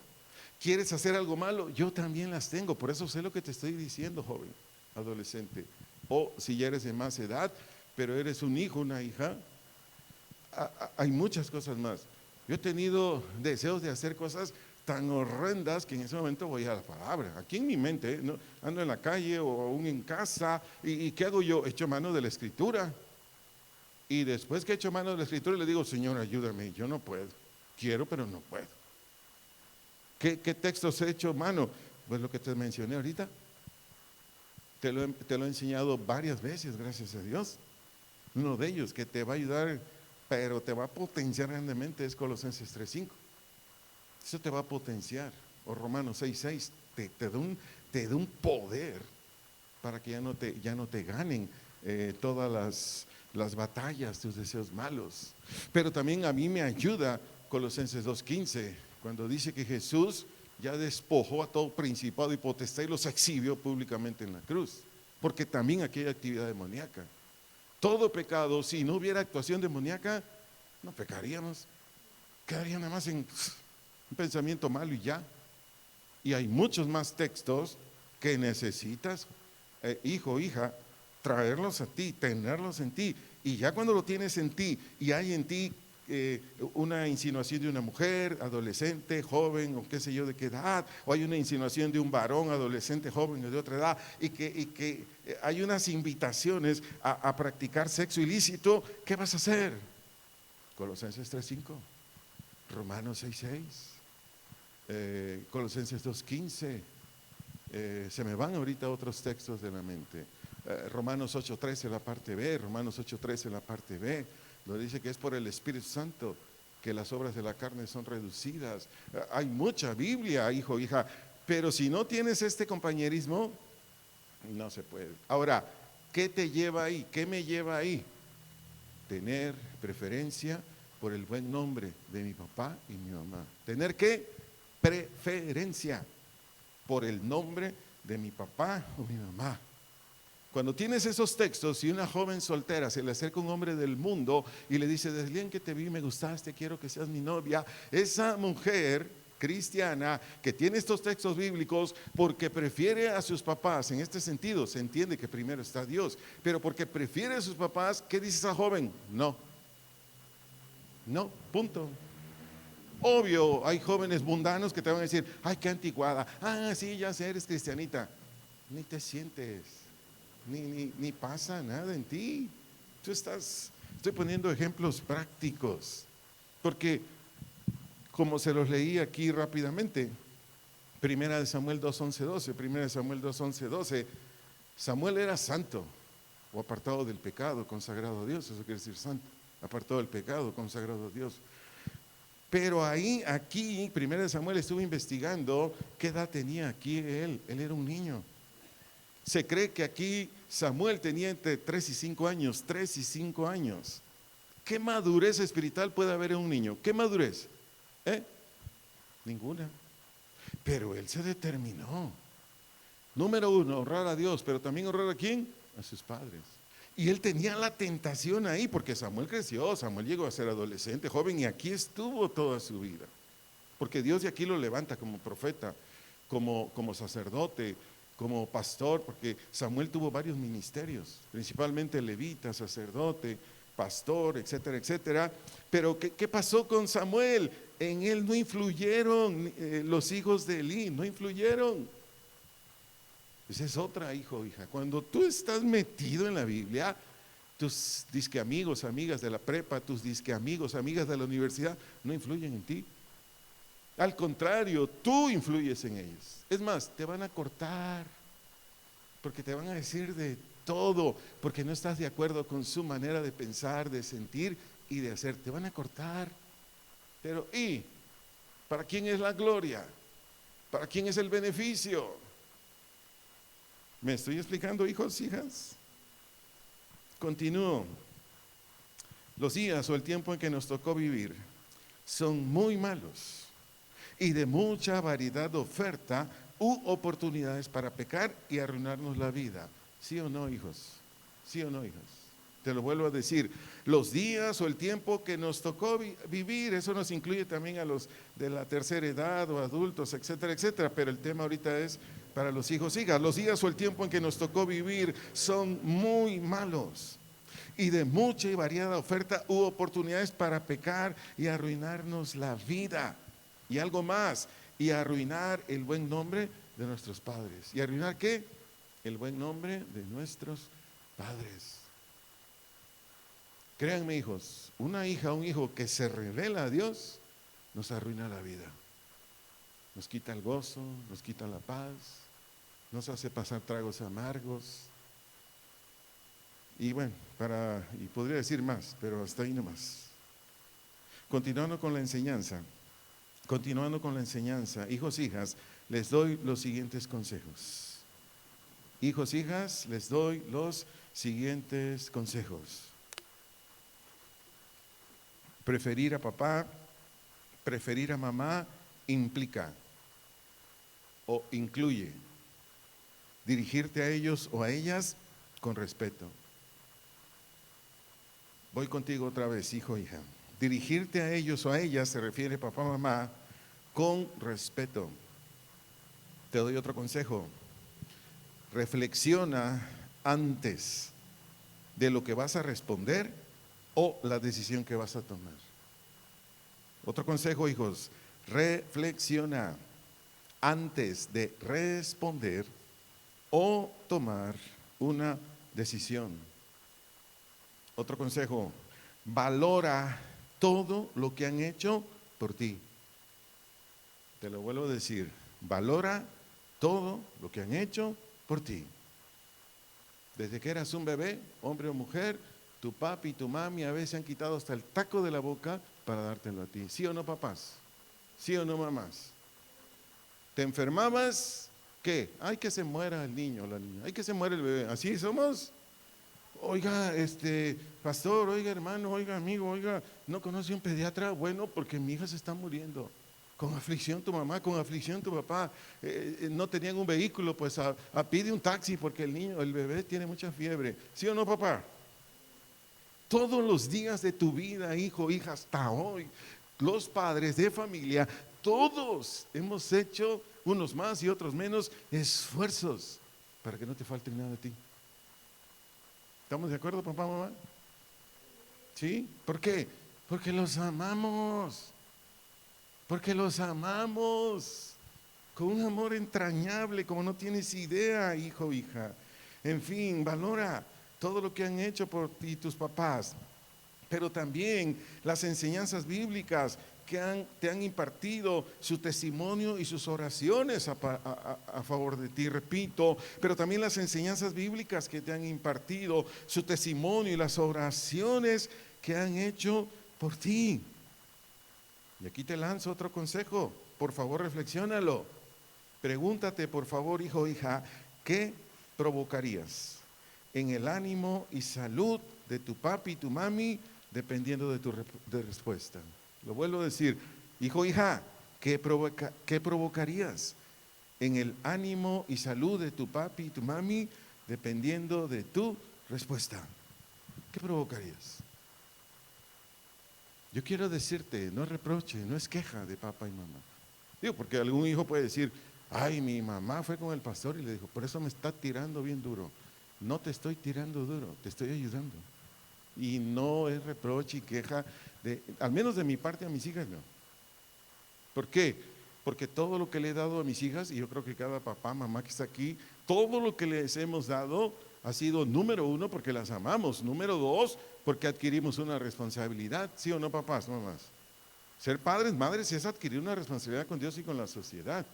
¿Quieres hacer algo malo? Yo también las tengo. Por eso sé lo que te estoy diciendo, joven, adolescente. O si ya eres de más edad, pero eres un hijo, una hija, hay muchas cosas más. Yo he tenido deseos de hacer cosas tan horrendas que en ese momento voy a la palabra. Aquí en mi mente, ¿no? Ando en la calle o aún en casa, ¿y qué hago yo? Echo mano de la Escritura. Y después que echo mano de la Escritura le digo: Señor, ayúdame, yo no puedo. Quiero, pero no puedo. ¿Qué textos he hecho mano? Pues lo que te mencioné ahorita. Te lo he enseñado varias veces, gracias a Dios. Uno de ellos que te va a ayudar, pero te va a potenciar grandemente, es Colosenses 3:5. Eso te va a potenciar. O Romanos 6:6, te da un poder para que ya no te ganen todas las batallas, tus deseos malos. Pero también a mí me ayuda Colosenses 2:15, cuando dice que Jesús ya despojó a todo principado y potestad y los exhibió públicamente en la cruz. Porque también aquí hay actividad demoníaca. Todo pecado, si no hubiera actuación demoníaca, no pecaríamos. Quedaría nada más en un pensamiento malo y ya. Y hay muchos más textos que necesitas, hijo, hija, traerlos a ti, tenerlos en ti. Y ya cuando lo tienes en ti y hay en ti una insinuación de una mujer, adolescente, joven, o qué sé yo de qué edad, o hay una insinuación de un varón, adolescente, joven o de otra edad, y que hay unas invitaciones a practicar sexo ilícito, ¿qué vas a hacer? Colosenses 3:5, Romanos 6:6, Colosenses 2:15, se me van ahorita otros textos de la mente. Romanos 8:13 la parte B, Romanos 8:13 la parte B, donde dice que es por el Espíritu Santo que las obras de la carne son reducidas. Hay mucha Biblia, hijo, hija, pero si no tienes este compañerismo, no se puede. Ahora, ¿qué te lleva ahí? ¿Qué me lleva ahí? Tener preferencia por el buen nombre de mi papá y mi mamá. ¿Tener qué? Preferencia por el nombre de mi papá o mi mamá. Cuando tienes esos textos y una joven soltera se le acerca un hombre del mundo y le dice, desde el día en que te vi me gustaste, quiero que seas mi novia, esa mujer cristiana que tiene estos textos bíblicos porque prefiere a sus papás, en este sentido se entiende que primero está Dios, pero porque prefiere a sus papás, ¿qué dice esa joven? No, punto. Obvio, hay jóvenes mundanos que te van a decir, ay, qué anticuada, sí, ya sé, eres cristianita. Ni te sientes, ni pasa nada en ti. Estoy poniendo ejemplos prácticos, porque como se los leí aquí rápidamente, Primera de Samuel 2:11-12, Primera de Samuel 2:11-12, Samuel era santo, o apartado del pecado, consagrado a Dios, eso quiere decir santo, apartado del pecado, consagrado a Dios. Pero aquí, Primera de Samuel estuvo investigando qué edad tenía aquí él era un niño. Se cree que aquí Samuel tenía entre 3 y 5 años, 3 y 5 años. ¿Qué madurez espiritual puede haber en un niño? ¿Qué madurez? Ninguna. Pero él se determinó. Número 1, honrar a Dios, pero también honrar a ¿quién? A sus padres. Y él tenía la tentación ahí, porque Samuel creció, Samuel llegó a ser adolescente, joven, y aquí estuvo toda su vida. Porque Dios de aquí lo levanta como profeta, como sacerdote, como pastor, porque Samuel tuvo varios ministerios, principalmente levita, sacerdote, pastor, etcétera, etcétera. Pero ¿qué pasó con Samuel? En él no influyeron los hijos de Elí, no influyeron. Esa es otra, hijo, hija. Cuando tú estás metido en la Biblia, tus disque amigos, amigas de la prepa, tus disque amigos, amigas de la universidad, no influyen en ti. Al contrario, tú influyes en ellos. Es más, te van a cortar, porque te van a decir de todo, porque no estás de acuerdo con su manera de pensar, de sentir y de hacer. Te van a cortar. Pero, ¿y para quién es la gloria? ¿Para quién es el beneficio? ¿Me estoy explicando, hijos, hijas? Continúo. Los días o el tiempo en que nos tocó vivir son muy malos y de mucha variedad de oferta u oportunidades para pecar y arruinarnos la vida. ¿Sí o no, hijos? ¿Sí o no, hijas? Te lo vuelvo a decir, los días o el tiempo que nos tocó vivir, eso nos incluye también a los de la tercera edad o adultos, etcétera, etcétera, pero el tema ahorita es para los hijos, hijas. Los días o el tiempo en que nos tocó vivir son muy malos y de mucha y variada oferta u oportunidades para pecar y arruinarnos la vida. Y algo más, y arruinar el buen nombre de nuestros padres. ¿Y arruinar qué? El buen nombre de nuestros padres. Créanme, hijos, una hija, un hijo que se revela a Dios, nos arruina la vida. Nos quita el gozo, nos quita la paz, nos hace pasar tragos amargos. Y bueno, y podría decir más, pero hasta ahí nomás. Continuando con la enseñanza, hijos, hijas, les doy los siguientes consejos. Hijos, hijas, les doy los siguientes consejos. Preferir a papá, preferir a mamá implica o incluye dirigirte a ellos o a ellas con respeto. Voy contigo otra vez, hijo, hija. Dirigirte a ellos o a ellas se refiere, papá, mamá, con respeto. Te doy otro consejo. Reflexiona antes de lo que vas a responder o la decisión que vas a tomar. Otro consejo, hijos, reflexiona antes de responder o tomar una decisión. Otro consejo, valora todo lo que han hecho por ti. Te lo vuelvo a decir, valora todo lo que han hecho por ti. Desde que eras un bebé, hombre o mujer, tu papi y tu mami a veces han quitado hasta el taco de la boca para dártelo a ti. ¿Sí o no, papás? ¿Sí o no, mamás? ¿Te enfermabas? ¿Qué? Hay que se muera el niño o la niña, hay que se muera el bebé. ¿Así somos? Oiga, pastor, oiga, hermano, oiga, amigo, oiga, ¿no conoce un pediatra? Bueno, porque mi hija se está muriendo. Con aflicción tu mamá, con aflicción tu papá. No tenían un vehículo, pues pide un taxi porque el bebé tiene mucha fiebre. ¿Sí o no, papá? Todos los días de tu vida, hijo, hija, hasta hoy, los padres de familia, todos hemos hecho, unos más y otros menos, esfuerzos para que no te falte nada a ti. ¿Estamos de acuerdo, papá, mamá? ¿Sí? ¿Por qué? Porque los amamos. Porque los amamos con un amor entrañable, como no tienes idea, hijo, hija. En fin, valora todo lo que han hecho por ti tus papás, pero también las enseñanzas bíblicas que te han impartido, su testimonio y sus oraciones a favor de ti, repito, pero también las enseñanzas bíblicas que te han impartido, su testimonio y las oraciones que han hecho por ti. Y aquí te lanzo otro consejo, por favor reflexiónalo. Pregúntate, por favor, hijo o hija, ¿qué provocarías en el ánimo y salud de tu papi y tu mami dependiendo de tu respuesta? Lo vuelvo a decir, hijo o hija, ¿qué provocarías en el ánimo y salud de tu papi y tu mami dependiendo de tu respuesta? ¿Qué provocarías? Yo quiero decirte, no es reproche, no es queja de papá y mamá. Digo, porque algún hijo puede decir, ay, mi mamá fue con el pastor y le dijo, por eso me está tirando bien duro. No te estoy tirando duro, te estoy ayudando. Y no es reproche y queja, al menos de mi parte a mis hijas no. ¿Por qué? Porque todo lo que le he dado a mis hijas, y yo creo que cada papá, mamá que está aquí, todo lo que les hemos dado ha sido, número uno, porque las amamos, número dos, porque adquirimos una responsabilidad. ¿Sí o no, papás, mamás? Ser padres, madres es adquirir una responsabilidad con Dios y con la sociedad.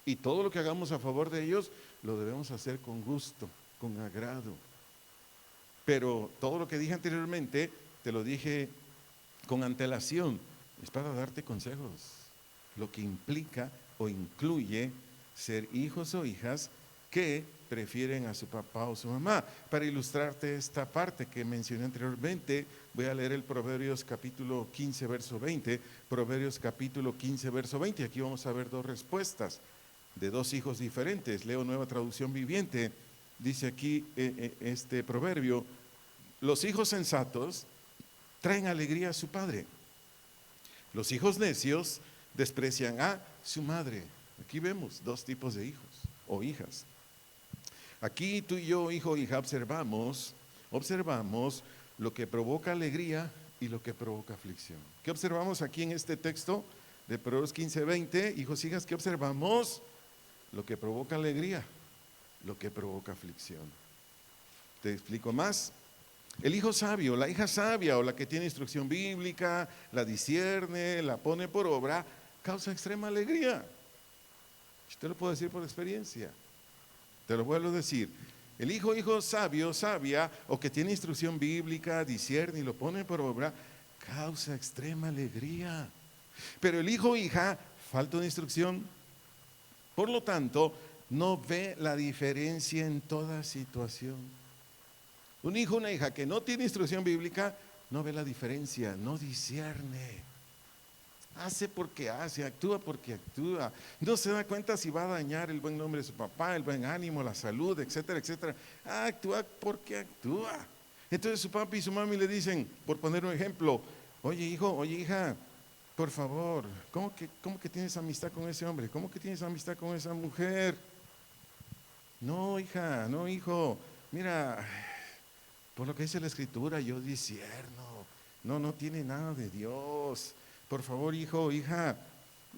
Y todo lo que hagamos a favor de ellos lo debemos hacer con gusto, con agrado. Pero todo lo que dije anteriormente, te lo dije con antelación, es para darte consejos, lo que implica o incluye ser hijos o hijas que prefieren a su papá o su mamá. Para ilustrarte esta parte que mencioné anteriormente, voy a leer el Proverbios capítulo 15, verso 20. Proverbios capítulo 15, verso 20. Aquí vamos a ver dos respuestas de dos hijos diferentes. Leo Nueva Traducción Viviente. Dice aquí este proverbio: los hijos sensatos traen alegría a su padre. Los hijos necios desprecian a su madre. Aquí vemos dos tipos de hijos o hijas. Aquí tú y yo, hijo o hija, observamos lo que provoca alegría y lo que provoca aflicción. ¿Qué observamos aquí en este texto de Proverbios 15:20? Hijos y hijas, ¿qué observamos? Lo que provoca alegría, lo que provoca aflicción. Te explico más. El hijo sabio, la hija sabia o la que tiene instrucción bíblica, la discierne, la pone por obra, causa extrema alegría. Yo te lo puedo decir por experiencia. Te lo vuelvo a decir. El hijo sabio, sabia o que tiene instrucción bíblica, discierne y lo pone por obra, causa extrema alegría. Pero el hijo o hija, falta de instrucción, por lo tanto, no ve la diferencia en toda situación. Un hijo, una hija que no tiene instrucción bíblica, no ve la diferencia, no discierne. Hace porque hace, actúa porque actúa. No se da cuenta si va a dañar el buen nombre de su papá, el buen ánimo, la salud, etcétera, etcétera. Actúa porque actúa. Entonces su papi y su mami le dicen, por poner un ejemplo, oye hijo, oye hija, por favor, ¿cómo que tienes amistad con ese hombre? ¿Cómo que tienes amistad con esa mujer? No, hija, no, hijo, mira, Por lo que dice la Escritura, yo discierno. No, no tiene nada de Dios. Por favor, hijo o hija,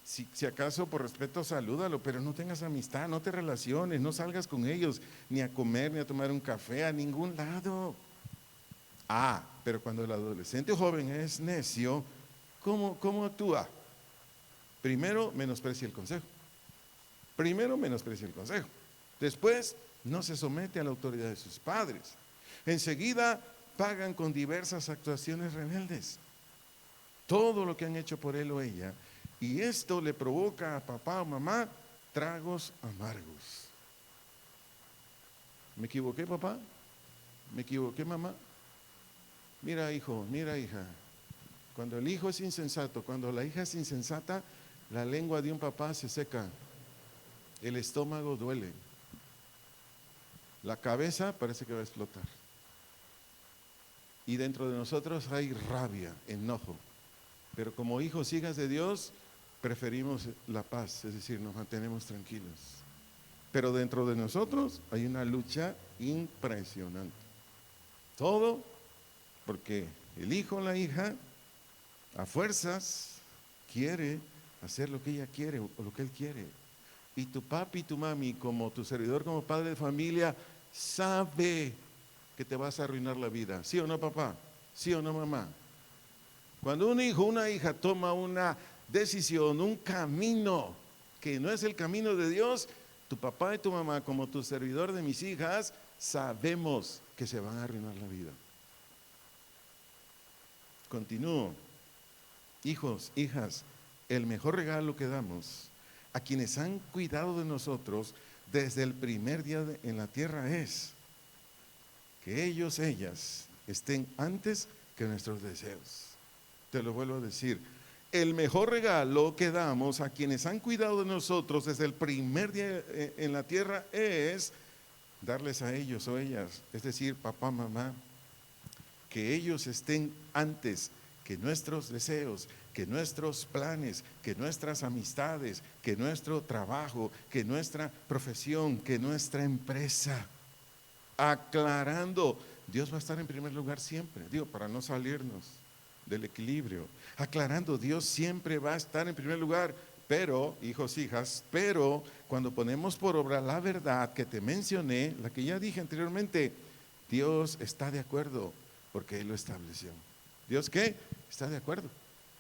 si acaso por respeto salúdalo, pero no tengas amistad, no te relaciones, no salgas con ellos, ni a comer, ni a tomar un café, a ningún lado. Pero cuando el adolescente o joven es necio, ¿cómo actúa? Primero, menosprecia el consejo. Después, no se somete a la autoridad de sus padres. Enseguida, pagan con diversas actuaciones rebeldes todo lo que han hecho por él o ella. Y esto le provoca a papá o mamá tragos amargos. ¿Me equivoqué, papá? ¿Me equivoqué, mamá? Mira, hijo, mira, hija. Cuando el hijo es insensato, cuando la hija es insensata, la lengua de un papá se seca, el estómago duele, la cabeza parece que va a explotar. Y dentro de nosotros hay rabia, enojo. Pero como hijos, hijas de Dios, preferimos la paz, es decir, nos mantenemos tranquilos. Pero dentro de nosotros hay una lucha impresionante. Todo porque el hijo o la hija a fuerzas quiere hacer lo que ella quiere o lo que él quiere. Y tu papi y tu mami, como tu servidor, como padre de familia, sabe que te vas a arruinar la vida. ¿Sí o no, papá? ¿Sí o no, mamá? Cuando un hijo o una hija toma una decisión, un camino que no es el camino de Dios, tu papá y tu mamá, como tu servidor de mis hijas, sabemos que se van a arruinar la vida. Continúo. Hijos, hijas, el mejor regalo que damos a quienes han cuidado de nosotros desde el primer día en la tierra es que ellos, ellas, estén antes que nuestros deseos. Te lo vuelvo a decir, el mejor regalo que damos a quienes han cuidado de nosotros desde el primer día en la tierra es darles a ellos o ellas, es decir, papá, mamá, que ellos estén antes que nuestros deseos, que nuestros planes, que nuestras amistades, que nuestro trabajo, que nuestra profesión, que nuestra empresa. Aclarando, Dios va a estar en primer lugar siempre, digo, para no salirnos del equilibrio. Aclarando, Dios siempre va a estar en primer lugar, pero, hijos, hijas, pero cuando ponemos por obra la verdad que te mencioné, la que ya dije anteriormente, Dios está de acuerdo porque Él lo estableció. ¿Dios qué? Está de acuerdo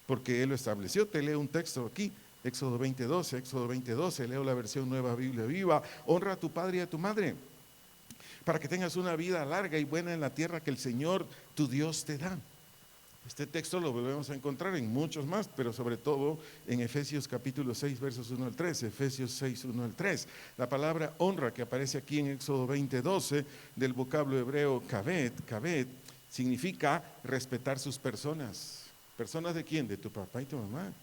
porque Él lo estableció. Te leo un texto aquí, Éxodo 20:12, leo la versión Nueva Biblia Viva. Honra a tu padre y a tu madre para que tengas una vida larga y buena en la tierra que el Señor tu Dios te da. Este texto lo volvemos a encontrar en muchos más, pero sobre todo en Efesios capítulo 6, versos 1 al 3, Efesios 6, 1 al 3. La palabra honra que aparece aquí en Éxodo 20:12 del vocablo hebreo kaved, significa respetar sus personas. ¿Personas de quién? De tu papá y tu mamá.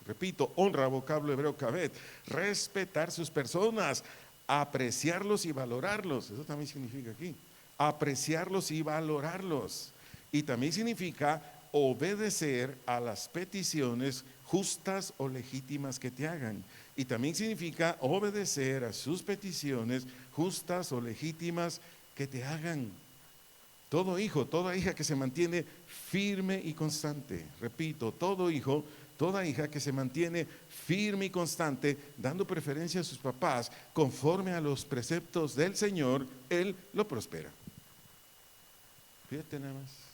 Repito, honra, vocablo hebreo kaved, respetar sus personas, apreciarlos y valorarlos. Eso también significa aquí, apreciarlos y valorarlos. Y también significa obedecer a las peticiones justas o legítimas que te hagan. Y también significa obedecer a sus peticiones justas o legítimas que te hagan. Todo hijo, toda hija que se mantiene firme y constante, repito, todo hijo, toda hija que se mantiene firme y constante, dando preferencia a sus papás conforme a los preceptos del Señor, Él lo prospera. Fíjate nada más.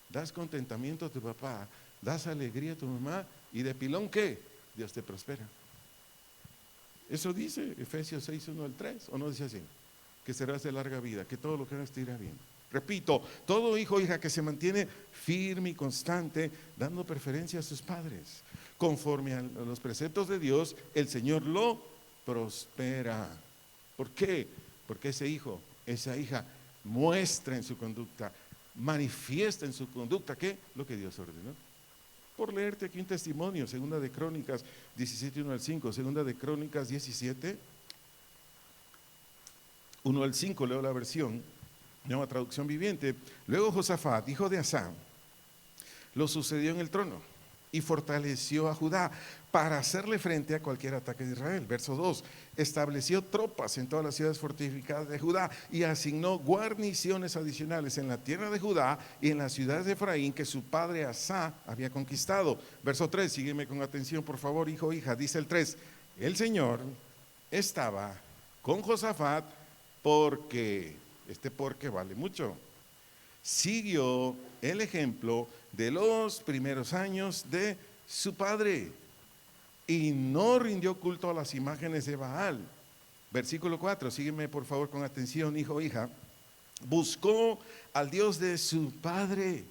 Das contentamiento a tu papá, das alegría a tu mamá y de pilón, ¿qué? Dios te prospera. Eso dice Efesios 6, 1 al 3, ¿o no dice así? Que serás de larga vida, que todo lo que hagas te irá bien. Repito, todo hijo o hija que se mantiene firme y constante, dando preferencia a sus padres, conforme a los preceptos de Dios, el Señor lo prospera. ¿Por qué? Porque ese hijo, esa hija muestra en su conducta, manifiesta en su conducta, ¿qué? Lo que Dios ordenó. Por leerte aquí un testimonio, segunda de Crónicas 17, 1 al 5, segunda de Crónicas 17, 1 al 5, leo la versión, nueva traducción viviente. Luego Josafat, hijo de Asá, lo sucedió en el trono. y fortaleció a Judá para hacerle frente a cualquier ataque de Israel. Verso 2, estableció tropas en todas las ciudades fortificadas de Judá y asignó guarniciones adicionales en la tierra de Judá y en las ciudades de Efraín que su padre Asá había conquistado. Verso 3, sígueme con atención por favor, hijo, hija, dice el 3, el Señor estaba con Josafat porque, porque vale mucho, siguió el ejemplo de los primeros años de su padre y no rindió culto a las imágenes de Baal. Versículo 4, sígueme por favor con atención, hijo, hija. Buscó al Dios de su padre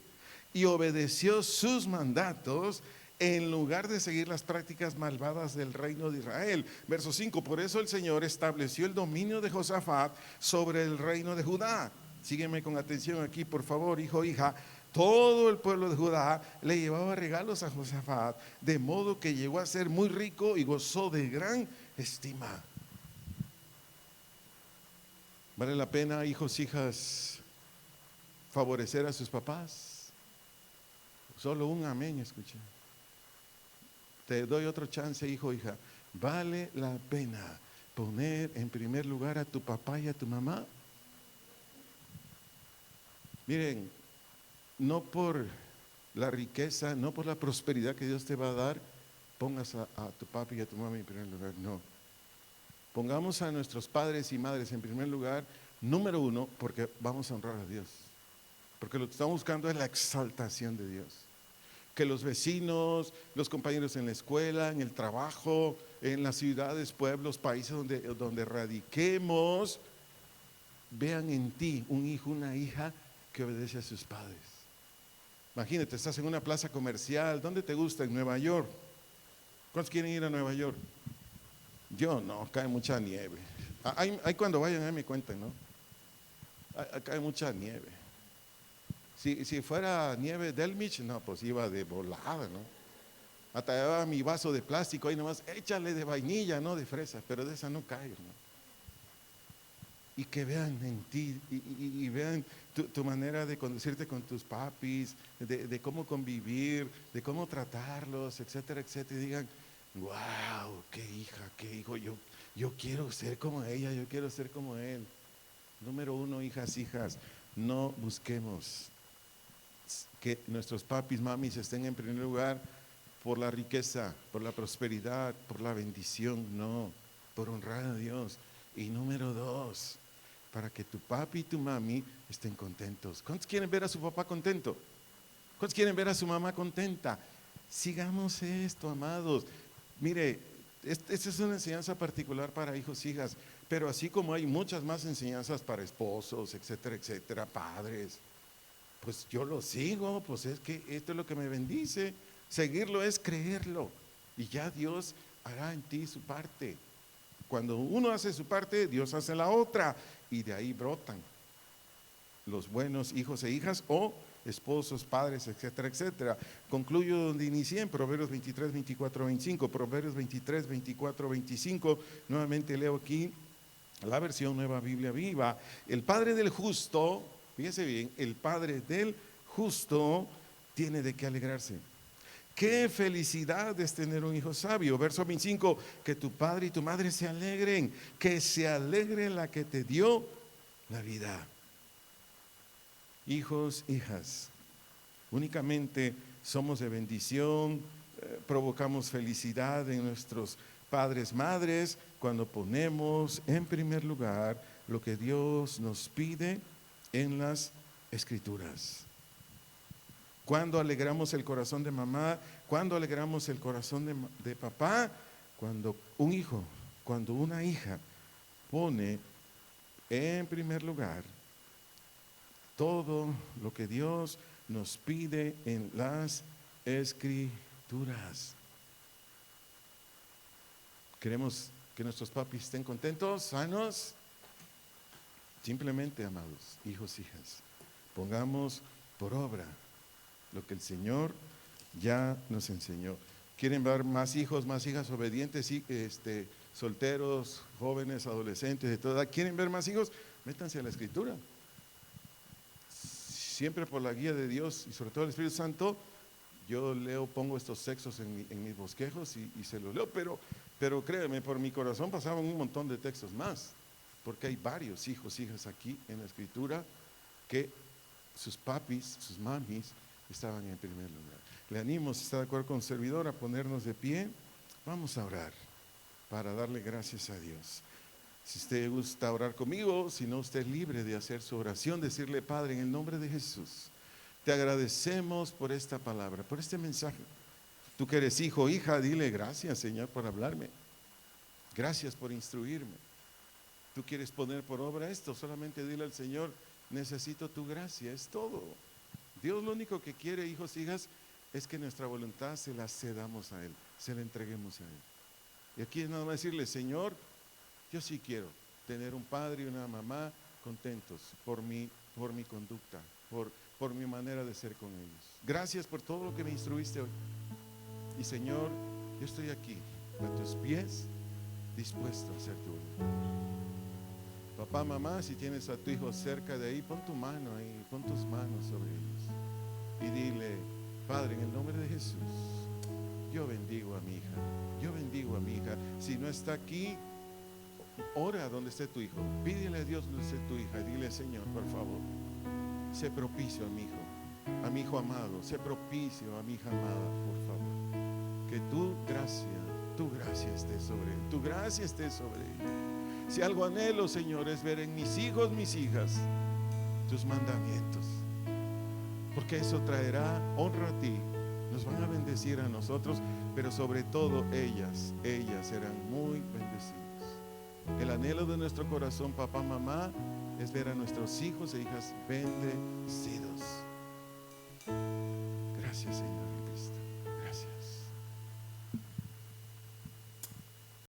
y obedeció sus mandatos en lugar de seguir las prácticas malvadas del reino de Israel. Verso 5, por eso el Señor estableció el dominio de Josafat sobre el reino de Judá. Sígueme con atención aquí, por favor, hijo, hija. Todo el pueblo de Judá le llevaba regalos a Josafat, de modo que llegó a ser muy rico y gozó de gran estima. ¿Vale la pena, hijos, hijas, favorecer a sus papás? Solo un amén, escuché. Te doy otro chance, hijo, hija. ¿Vale la pena poner en primer lugar a tu papá y a tu mamá? Miren, no por la riqueza, no por la prosperidad que Dios te va a dar, pongas a tu papi y a tu mamá en primer lugar, no. Pongamos a nuestros padres y madres en primer lugar, número uno, porque vamos a honrar a Dios. Porque lo que estamos buscando es la exaltación de Dios. Que los vecinos, los compañeros en la escuela, en el trabajo, en las ciudades, pueblos, países donde radiquemos, vean en ti un hijo, una hija que obedece a sus padres. Imagínate, estás en una plaza comercial, ¿dónde te gusta? En Nueva York. ¿Cuántos quieren ir a Nueva York? Yo no, cae mucha nieve. Hay cuando vayan, ahí me cuentan, ¿no? Cae mucha nieve. Si fuera nieve Delmich, no, pues iba de volada, ¿no? Hasta llevaba mi vaso de plástico ahí nomás, échale de vainilla, no de fresa, pero de esa no cae, ¿no? Y que vean en ti y vean tu manera de conducirte con tus papis, de cómo convivir, de cómo tratarlos, etcétera, etcétera. Y digan, wow, qué hija, qué hijo, yo quiero ser como ella, yo quiero ser como él. Número uno, hijas, no busquemos que nuestros papis, mamis estén en primer lugar por la riqueza, por la prosperidad, por la bendición, no, por honrar a Dios. Y número dos, para que tu papi y tu mami estén contentos. ¿Cuántos quieren ver a su papá contento? ¿Cuántos quieren ver a su mamá contenta? Sigamos esto, amados. Mire, esta es una enseñanza particular para hijos, hijas, pero así como hay muchas más enseñanzas para esposos, etcétera, etcétera, padres, pues yo lo sigo, pues es que esto es lo que me bendice. Seguirlo es creerlo y ya Dios hará en ti su parte. Cuando uno hace su parte, Dios hace la otra y de ahí brotan los buenos hijos e hijas o esposos, padres, etcétera, etcétera. Concluyo donde inicié, en Proverbios 23, 24, 25. Proverbios 23, 24, 25. Nuevamente leo aquí la versión Nueva Biblia Viva. El padre del justo, fíjese bien, el padre del justo tiene de qué alegrarse. Qué felicidad es tener un hijo sabio. Verso 25, que tu padre y tu madre se alegren, que se alegre la que te dio la vida. Hijos, hijas, únicamente somos de bendición, provocamos felicidad en nuestros padres, madres, cuando ponemos en primer lugar lo que Dios nos pide en las Escrituras. Cuando alegramos el corazón de mamá, cuando alegramos el corazón de papá, cuando un hijo, cuando una hija pone en primer lugar todo lo que Dios nos pide en las Escrituras. Queremos que nuestros papis estén contentos, sanos. Simplemente, amados, hijos, hijas, pongamos por obra lo que el Señor ya nos enseñó. ¿Quieren ver más hijos, más hijas obedientes, solteros, jóvenes, adolescentes, de toda edad? ¿Quieren ver más hijos? Métanse a la Escritura. Siempre por la guía de Dios y sobre todo el Espíritu Santo, Yo leo, pongo estos textos en mis bosquejos y se los leo, pero créeme, por mi corazón pasaban un montón de textos más, porque hay varios hijos, hijas aquí en la escritura que sus papis, sus mamis estaban en primer lugar. Le animo, si está de acuerdo con el servidor, a ponernos de pie. Vamos a orar para darle gracias a Dios. Si usted gusta orar conmigo, si no, usted es libre de hacer su oración, decirle: Padre, en el nombre de Jesús, te agradecemos por esta palabra, por este mensaje. Tú que eres hijo o hija, dile: gracias, Señor, por hablarme. Gracias por instruirme. Tú quieres poner por obra esto, solamente dile al Señor: necesito tu gracia, es todo. Dios lo único que quiere, hijos, hijas, es que nuestra voluntad se la cedamos a Él, se la entreguemos a Él. Y aquí es nada más decirle: Señor, yo sí quiero tener un padre y una mamá contentos por mi conducta, por mi manera de ser con ellos. Gracias por todo lo que me instruiste hoy. Y Señor, yo estoy aquí a tus pies, dispuesto a hacer tu voluntad. Papá, mamá, si tienes a tu hijo cerca de ahí, pon tu mano ahí, pon tus manos sobre ellos y dile: Padre, en el nombre de Jesús, yo bendigo a mi hija, yo bendigo a mi hija. Si no está aquí, ora donde esté tu hijo, pídele a Dios donde esté tu hija y dile: Señor, por favor, sé propicio a mi hijo amado, sé propicio a mi hija amada, por favor. Que tu gracia esté sobre él, tu gracia esté sobre él. Si algo anhelo, Señor, es ver en mis hijos, mis hijas, tus mandamientos, porque eso traerá honra a ti, nos van a bendecir a nosotros, pero sobre todo ellas serán muy bendecidas. El anhelo de nuestro corazón, papá, mamá, es ver a nuestros hijos e hijas bendecidos. Gracias, Señor.